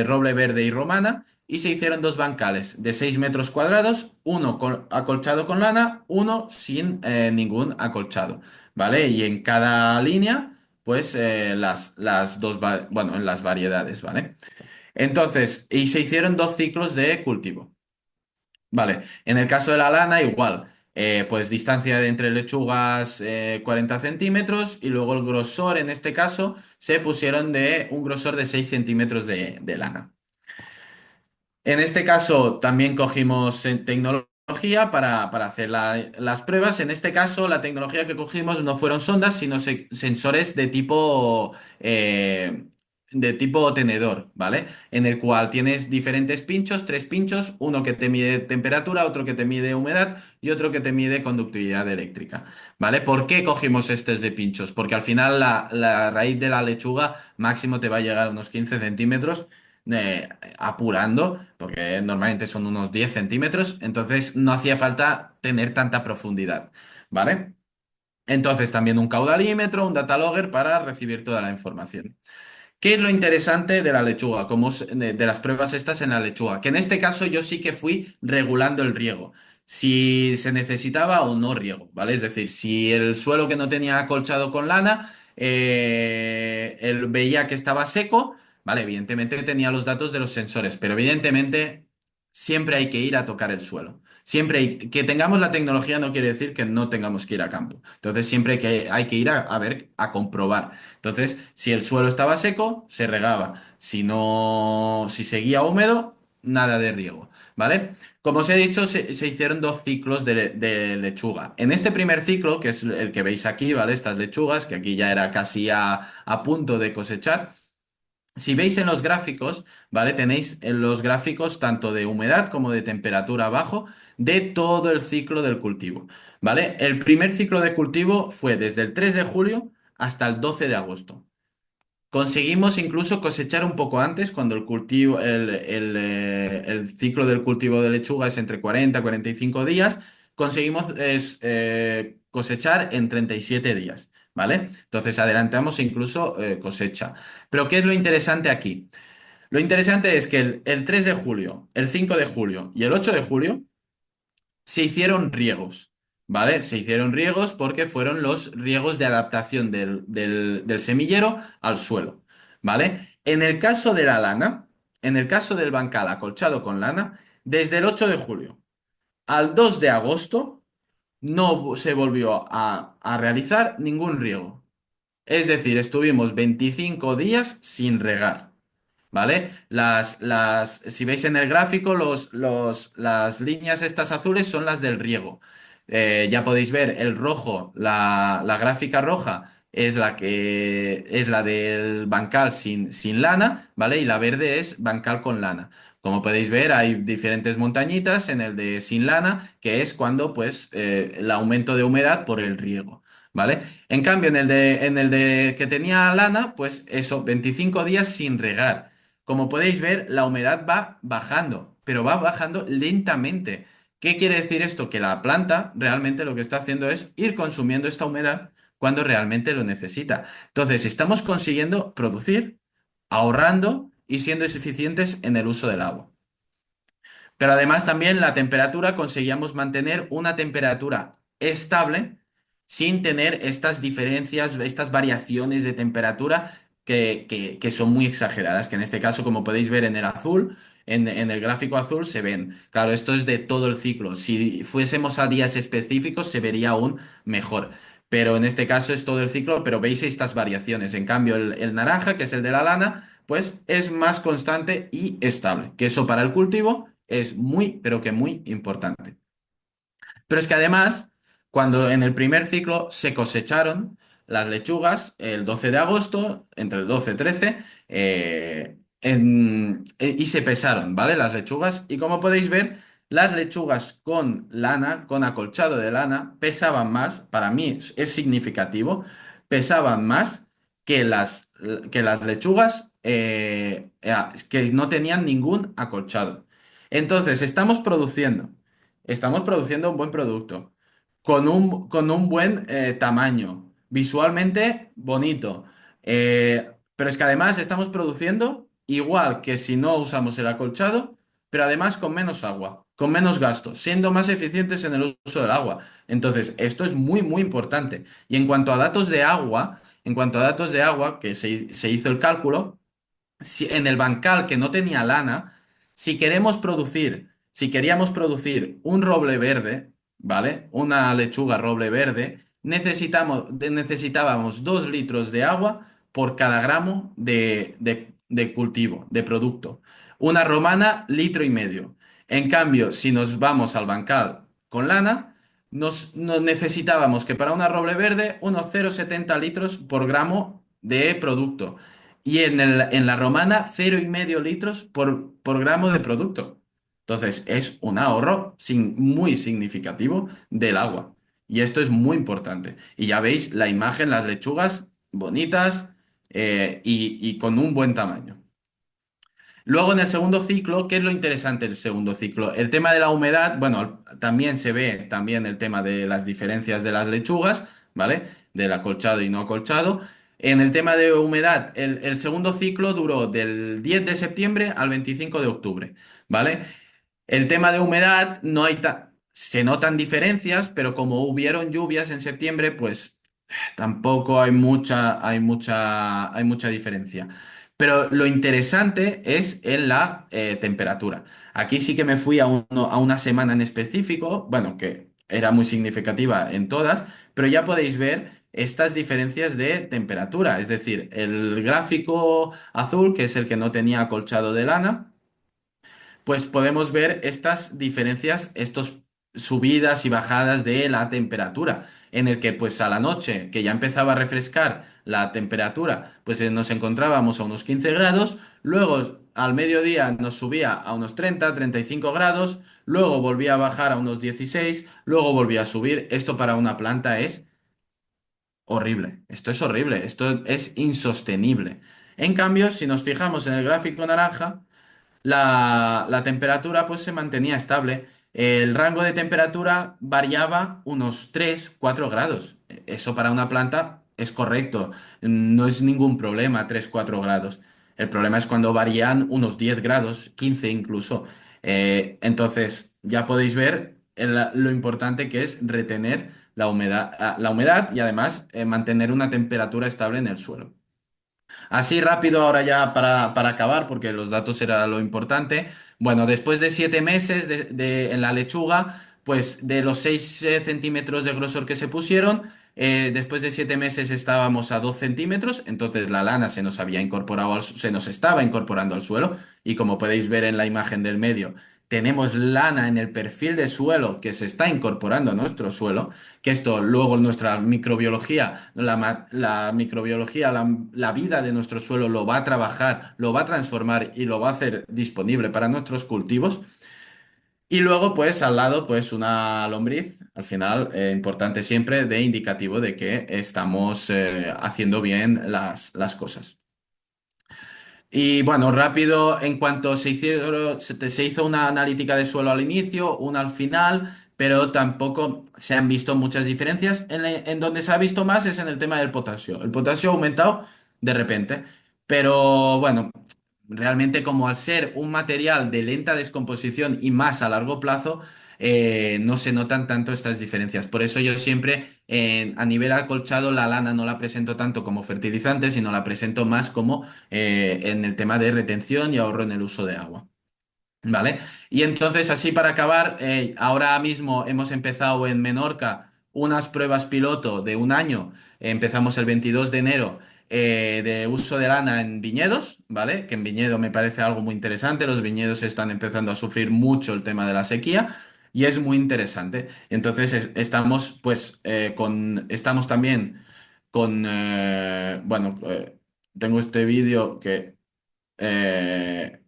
roble verde y romana, y se hicieron dos bancales de 6 metros cuadrados, uno acolchado con lana, uno sin ningún acolchado, ¿vale? Y en cada línea, pues las dos, bueno, en las variedades, ¿vale? Entonces, y se hicieron dos ciclos de cultivo. Vale, en el caso de la lana, igual, pues distancia de entre lechugas 40 centímetros y luego el grosor, en este caso, se pusieron de un grosor de 6 centímetros de lana. En este caso también cogimos tecnología para hacer las pruebas. En este caso la tecnología que cogimos no fueron sondas, sino sensores de tipo tenedor, ¿vale? En el cual tienes diferentes pinchos, tres pinchos, uno que te mide temperatura, otro que te mide humedad y otro que te mide conductividad eléctrica, ¿vale? ¿Por qué cogimos estos de pinchos? Porque al final la raíz de la lechuga máximo te va a llegar a unos 15 centímetros apurando, porque normalmente son unos 10 centímetros, entonces no hacía falta tener tanta profundidad, ¿vale? Entonces también un caudalímetro, un data logger para recibir toda la información. ¿Qué es lo interesante de la lechuga? De las pruebas estas en la lechuga, que en este caso yo sí que fui regulando el riego. Si se necesitaba o no riego, ¿vale? Es decir, si el suelo que no tenía acolchado con lana, él veía que estaba seco, ¿vale? Evidentemente tenía los datos de los sensores, pero evidentemente siempre hay que ir a tocar el suelo. Que tengamos la tecnología no quiere decir que no tengamos que ir a campo. Entonces siempre hay que ir a ver, a comprobar. Entonces, si el suelo estaba seco, se regaba. Si no, si seguía húmedo, nada de riego, ¿vale? Como os he dicho, se hicieron dos ciclos de lechuga. En este primer ciclo, que es el que veis aquí, ¿vale? Estas lechugas, que aquí ya era casi a punto de cosechar. Si veis en los gráficos, ¿vale? Tenéis en los gráficos tanto de humedad como de temperatura abajo de todo el ciclo del cultivo, ¿vale? El primer ciclo de cultivo fue desde el 3 de julio hasta el 12 de agosto. Conseguimos incluso cosechar un poco antes, cuando el ciclo del cultivo de lechuga es entre 40 y 45 días, conseguimos cosechar en 37 días, ¿vale? Entonces adelantamos incluso cosecha. Pero ¿qué es lo interesante aquí? Lo interesante es que el 3 de julio, el 5 de julio y el 8 de julio se hicieron riegos, ¿vale? Se hicieron riegos porque fueron los riegos de adaptación del semillero al suelo, ¿vale? En el caso de la lana, en el caso del bancal acolchado con lana, desde el 8 de julio al 2 de agosto no se volvió a realizar ningún riego. Es decir, estuvimos 25 días sin regar. ¿Vale? Si veis en el gráfico, las líneas estas azules son las del riego. Ya podéis ver el rojo, la gráfica roja es la del bancal sin lana, ¿vale? Y la verde es bancal con lana. Como podéis ver, hay diferentes montañitas en el de sin lana, que es cuando, pues, el aumento de humedad por el riego, ¿vale? En cambio, en el de que tenía lana, pues eso, 25 días sin regar. Como podéis ver, la humedad va bajando, pero va bajando lentamente. ¿Qué quiere decir esto? Que la planta realmente lo que está haciendo es ir consumiendo esta humedad cuando realmente lo necesita. Entonces, estamos consiguiendo producir, ahorrando y siendo eficientes en el uso del agua. Pero además también la temperatura, conseguíamos mantener una temperatura estable sin tener estas diferencias, estas variaciones de temperatura que son muy exageradas, que en este caso, como podéis ver en el azul, en el gráfico azul se ven. Claro, esto es de todo el ciclo. Si fuésemos a días específicos se vería aún mejor. Pero en este caso es todo el ciclo, pero veis estas variaciones. En cambio, el naranja, que es el de la lana, pues es más constante y estable, que eso para el cultivo es muy, pero que muy importante. Pero es que además, cuando en el primer ciclo se cosecharon las lechugas el 12 de agosto, entre el 12 y 13, y se pesaron, ¿vale? Las lechugas. Y como podéis ver, las lechugas con lana, con acolchado de lana, pesaban más, para mí es significativo, pesaban más que que las lechugas que no tenían ningún acolchado. Entonces, estamos produciendo un buen producto, con un buen tamaño, visualmente bonito. Pero es que además estamos produciendo igual que si no usamos el acolchado, pero además con menos agua, con menos gasto, siendo más eficientes en el uso del agua. Entonces, esto es muy, muy importante. Y en cuanto a datos de agua, que se hizo el cálculo, en el bancal que no tenía lana, si queríamos producir un roble verde, ¿vale? Una lechuga roble verde, necesitábamos 2 litros de agua por cada gramo de cultivo, de producto. Una romana, litro y medio. En cambio, si nos vamos al bancal con lana, nos necesitábamos que para una roble verde, unos 0,70 litros por gramo de producto. Y en la romana, 0,5 litros por gramo de producto. Entonces, es un ahorro muy significativo del agua. Y esto es muy importante. Y ya veis la imagen, las lechugas bonitas y con un buen tamaño. Luego en el segundo ciclo, ¿qué es lo interesante del segundo ciclo? El tema de la humedad, bueno, también se ve también el tema de las diferencias de las lechugas, ¿vale? Del acolchado y no acolchado. En el tema de humedad, el segundo ciclo duró del 10 de septiembre al 25 de octubre, ¿vale? El tema de humedad, se notan diferencias, pero como hubieron lluvias en septiembre, pues tampoco hay mucha diferencia. Pero lo interesante es en la temperatura. Aquí sí que me fui a una semana en específico, bueno, que era muy significativa en todas, pero ya podéis ver estas diferencias de temperatura. Es decir, el gráfico azul, que es el que no tenía acolchado de lana, pues podemos ver estas diferencias, estos subidas y bajadas de la temperatura, en el que pues a la noche, que ya empezaba a refrescar la temperatura, pues nos encontrábamos a unos 15 grados, luego al mediodía nos subía a unos 30, 35 grados, luego volvía a bajar a unos 16, luego volvía a subir. Esto para una planta es horrible, esto es horrible, esto es insostenible. En cambio, si nos fijamos en el gráfico naranja, la temperatura pues se mantenía estable. El rango de temperatura variaba unos 3, 4 grados. Eso para una planta es correcto. No es ningún problema 3, 4 grados. El problema es cuando varían unos 10 grados, 15 incluso. Entonces, ya podéis ver lo importante que es retener la humedad y además mantener una temperatura estable en el suelo. Así rápido ahora ya para acabar, porque los datos era lo importante. Bueno, después de 7 meses en la lechuga, pues de los 6 centímetros de grosor que se pusieron, después de 7 meses estábamos a 2 centímetros, entonces la lana se nos había incorporado, se nos estaba incorporando al suelo, y como podéis ver en la imagen del medio, tenemos lana en el perfil de suelo que se está incorporando a nuestro suelo, que esto luego nuestra microbiología, la microbiología, la vida de nuestro suelo lo va a trabajar, lo va a transformar y lo va a hacer disponible para nuestros cultivos. Y luego, pues al lado, pues una lombriz, al final, importante siempre, de indicativo de que estamos haciendo bien las cosas. Y bueno, rápido, en cuanto se hizo una analítica de suelo al inicio, una al final, pero tampoco se han visto muchas diferencias. En donde se ha visto más es en el tema del potasio. El potasio ha aumentado de repente, pero bueno, realmente como al ser un material de lenta descomposición y más a largo plazo, no se notan tanto estas diferencias. Por eso yo siempre a nivel acolchado la lana no la presento tanto como fertilizante, sino la presento más como en el tema de retención y ahorro en el uso de agua. ¿Vale? Y entonces, así para acabar, ahora mismo hemos empezado en Menorca unas pruebas piloto de un año. Empezamos el 22 de enero de uso de lana en viñedos, ¿vale? Que en viñedo me parece algo muy interesante. Los viñedos están empezando a sufrir mucho el tema de la sequía y es muy interesante. Entonces, estamos, pues, estamos también bueno, tengo este vídeo que... eh,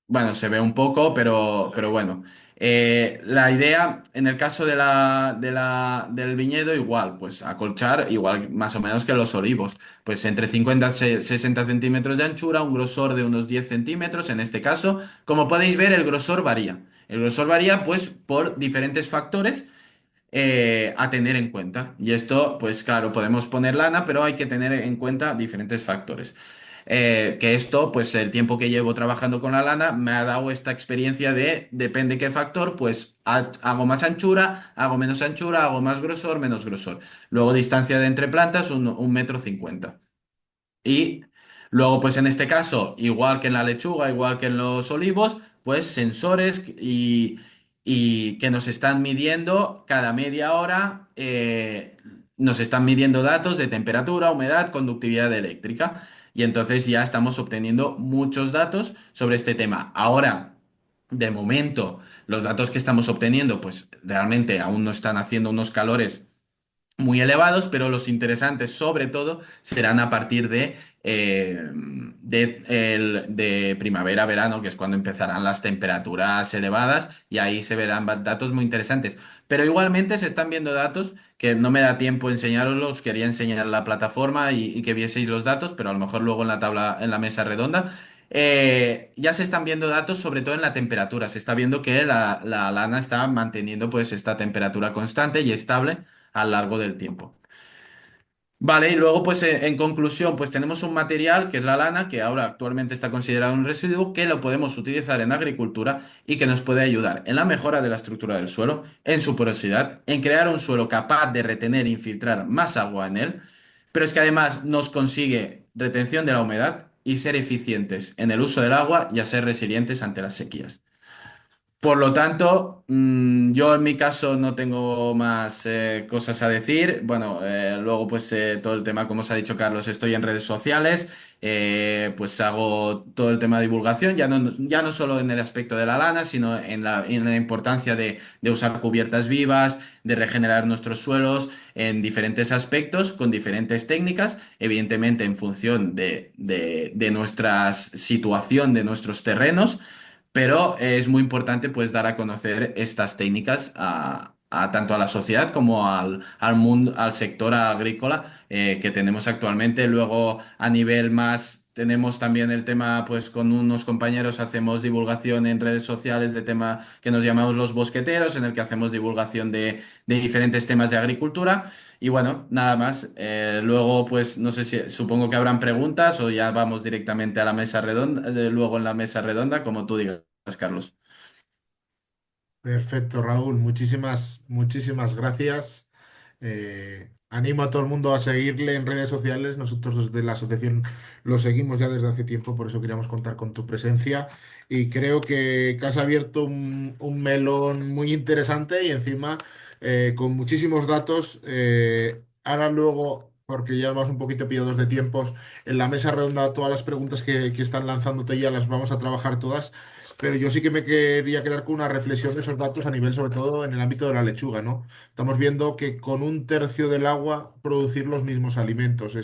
bueno, se ve un poco, pero bueno. La idea, en el caso del viñedo, igual, pues acolchar, igual más o menos que los olivos, pues entre 50 y 60 centímetros de anchura, un grosor de unos 10 centímetros, en este caso. Como podéis ver, el grosor varía. El grosor varía, pues, por diferentes factores a tener en cuenta. Y esto, pues claro, podemos poner lana, pero hay que tener en cuenta diferentes factores. Que esto, pues el tiempo que llevo trabajando con la lana me ha dado esta experiencia de, depende qué factor, pues hago más anchura, hago menos anchura, hago más grosor, menos grosor. Luego distancia de entre plantas, 1,50 m. Y luego, pues en este caso, igual que en la lechuga, igual que en los olivos, pues sensores y que nos están midiendo cada media hora, nos están midiendo datos de temperatura, humedad, conductividad eléctrica. Y entonces ya estamos obteniendo muchos datos sobre este tema. Ahora, de momento, los datos que estamos obteniendo, pues realmente aún no están haciendo unos calores muy elevados, pero los interesantes sobre todo serán a partir de primavera-verano, que es cuando empezarán las temperaturas elevadas y ahí se verán datos muy interesantes. Pero igualmente se están viendo datos que no me da tiempo enseñaroslos, quería enseñar la plataforma y que vieseis los datos, pero a lo mejor luego en la tabla, en la mesa redonda. Ya se están viendo datos, sobre todo en la temperatura. Se está viendo que la lana está manteniendo pues esta temperatura constante y estable a lo largo del tiempo. Vale, y luego pues en conclusión pues tenemos un material que es la lana, que ahora actualmente está considerado un residuo, que lo podemos utilizar en agricultura y que nos puede ayudar en la mejora de la estructura del suelo, en su porosidad, en crear un suelo capaz de retener e infiltrar más agua en él, pero es que además nos consigue retención de la humedad y ser eficientes en el uso del agua y a ser resilientes ante las sequías. Por lo tanto, yo en mi caso no tengo más cosas a decir. Bueno, luego pues todo el tema, como os ha dicho Carlos, estoy en redes sociales, pues hago todo el tema de divulgación, ya no solo en el aspecto de la lana, sino en la importancia de usar cubiertas vivas, de regenerar nuestros suelos en diferentes aspectos, con diferentes técnicas, evidentemente en función de nuestra situación, de nuestros terrenos. Pero es muy importante pues dar a conocer estas técnicas tanto a la sociedad como al mundo, al sector agrícola que tenemos actualmente. Luego a nivel más tenemos también el tema, pues con unos compañeros hacemos divulgación en redes sociales de tema que nos llamamos los bosqueteros, en el que hacemos divulgación de diferentes temas de agricultura. Y bueno, nada más. Luego, pues no sé si supongo que habrán preguntas o ya vamos directamente a la mesa redonda, luego en la mesa redonda, como tú digas, Carlos. Perfecto, Raúl. Muchísimas gracias. Animo a todo el mundo a seguirle en redes sociales. Nosotros desde la asociación lo seguimos ya desde hace tiempo, por eso queríamos contar con tu presencia. Y creo que has abierto un melón muy interesante y encima con muchísimos datos. Ahora luego, porque ya vamos un poquito pillados de tiempos, en la mesa redonda todas las preguntas que están lanzándote ya las vamos a trabajar todas. Pero yo sí que me quería quedar con una reflexión de esos datos a nivel, sobre todo en el ámbito de la lechuga, ¿no? Estamos viendo que con un tercio del agua producir los mismos alimentos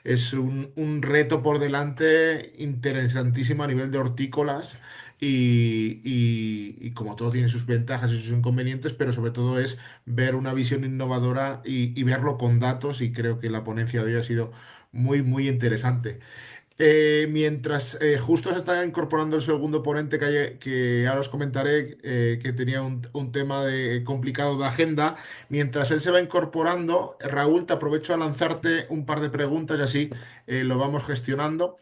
es un reto por delante interesantísimo a nivel de hortícolas y como todo tiene sus ventajas y sus inconvenientes, pero sobre todo es ver una visión innovadora y verlo con datos y creo que la ponencia de hoy ha sido muy interesante. Mientras justo se está incorporando el segundo ponente que ahora os comentaré, que tenía un tema complicado de agenda, mientras él se va incorporando, Raúl, te aprovecho a lanzarte un par de preguntas y así lo vamos gestionando.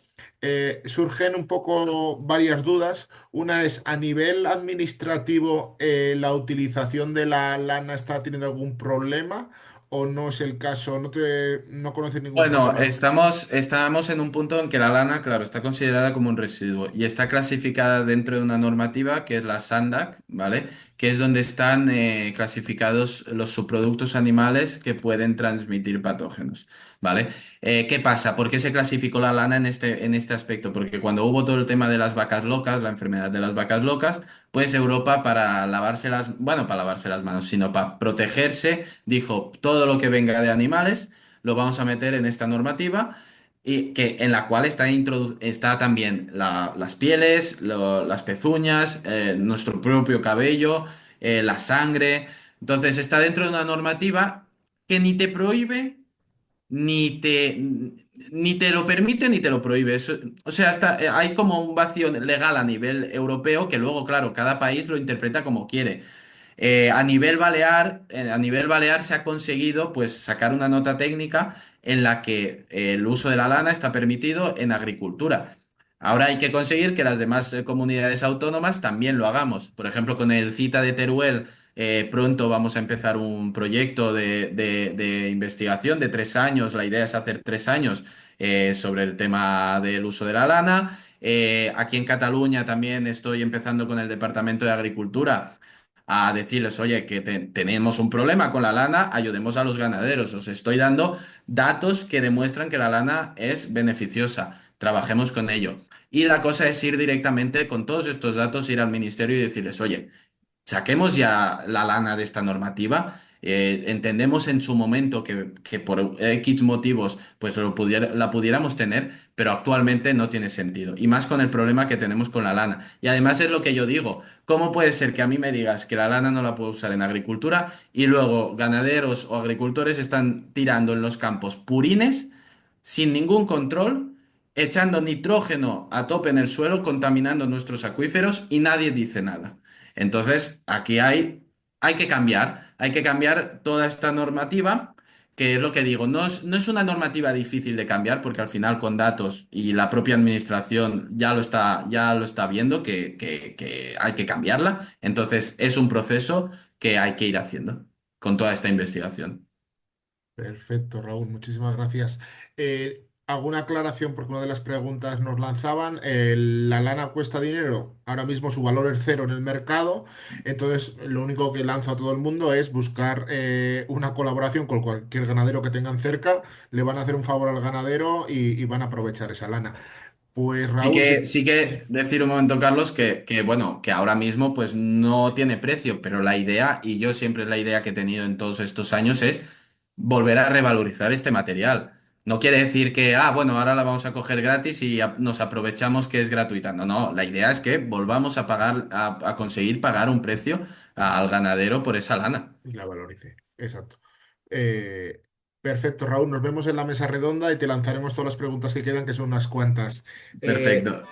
Surgen un poco varias dudas. Una es, a nivel administrativo, ¿la utilización de la lana está teniendo algún problema o no es el caso? ¿No conoces ningún Bueno, problema? estamos en un punto en que la lana, claro, está considerada como un residuo y está clasificada dentro de una normativa que es la SANDAC, ¿vale? Que es donde están clasificados los subproductos animales que pueden transmitir patógenos, ¿vale? ¿Qué pasa? ¿Por qué se clasificó la lana en este aspecto? Porque cuando hubo todo el tema de las vacas locas, la enfermedad de las vacas locas, pues Europa para lavarse bueno, para lavarse las manos, sino para protegerse, dijo todo lo que venga de animales lo vamos a meter en esta normativa y que, en la cual está también las pieles, las pezuñas, nuestro propio cabello, la sangre. Entonces está dentro de una normativa que ni te prohíbe, ni te, ni te lo permite, ni te lo prohíbe. O sea, hay como un vacío legal a nivel europeo que luego, claro, cada país lo interpreta como quiere. A nivel balear se ha conseguido pues sacar una nota técnica en la que el uso de la lana está permitido en agricultura. Ahora hay que conseguir que las demás comunidades autónomas también lo hagamos. Por ejemplo, con el CITA de Teruel, pronto vamos a empezar un proyecto de investigación de 3 años. La idea es hacer 3 años sobre el tema del uso de la lana. Aquí en Cataluña también estoy empezando con el Departamento de Agricultura a decirles, oye, que tenemos un problema con la lana, ayudemos a los ganaderos. Os estoy dando datos que demuestran que la lana es beneficiosa. Trabajemos con ello. Y la cosa es ir directamente con todos estos datos, ir al ministerio y decirles, oye, saquemos ya la lana de esta normativa. Entendemos en su momento que por X motivos pues la pudiéramos tener, pero actualmente no tiene sentido. Y más con el problema que tenemos con la lana. Y además es lo que yo digo. ¿Cómo puede ser que a mí me digas que la lana no la puedo usar en agricultura y luego ganaderos o agricultores están tirando en los campos purines sin ningún control, echando nitrógeno a tope en el suelo, contaminando nuestros acuíferos y nadie dice nada? Entonces, aquí hay que cambiar toda esta normativa, que es lo que digo, no es una normativa difícil de cambiar, porque al final con datos y la propia administración ya lo está viendo que hay que cambiarla. Entonces, es un proceso que hay que ir haciendo con toda esta investigación. Perfecto, Raúl, muchísimas gracias. ¿Alguna aclaración? Porque una de las preguntas nos lanzaban, la lana cuesta dinero, ahora mismo su valor es cero en el mercado, entonces lo único que lanzo a todo el mundo es buscar una colaboración con cualquier ganadero que tengan cerca, le van a hacer un favor al ganadero y van a aprovechar esa lana. Pues Sí Raúl, que, sí, sí sí, que decir un momento, Carlos, bueno, que ahora mismo pues no tiene precio, pero la idea, y yo siempre la idea que he tenido en todos estos años es volver a revalorizar este material. No quiere decir que, bueno, ahora la vamos a coger gratis y nos aprovechamos que es gratuita. No, no, la idea es que volvamos a pagar, a conseguir pagar un precio al ganadero por esa lana. y la valorice. Exacto. Eh, perfecto, Raúl, nos vemos en la mesa redonda y te lanzaremos todas las preguntas que quedan, que son unas cuantas. Eh, Perfecto.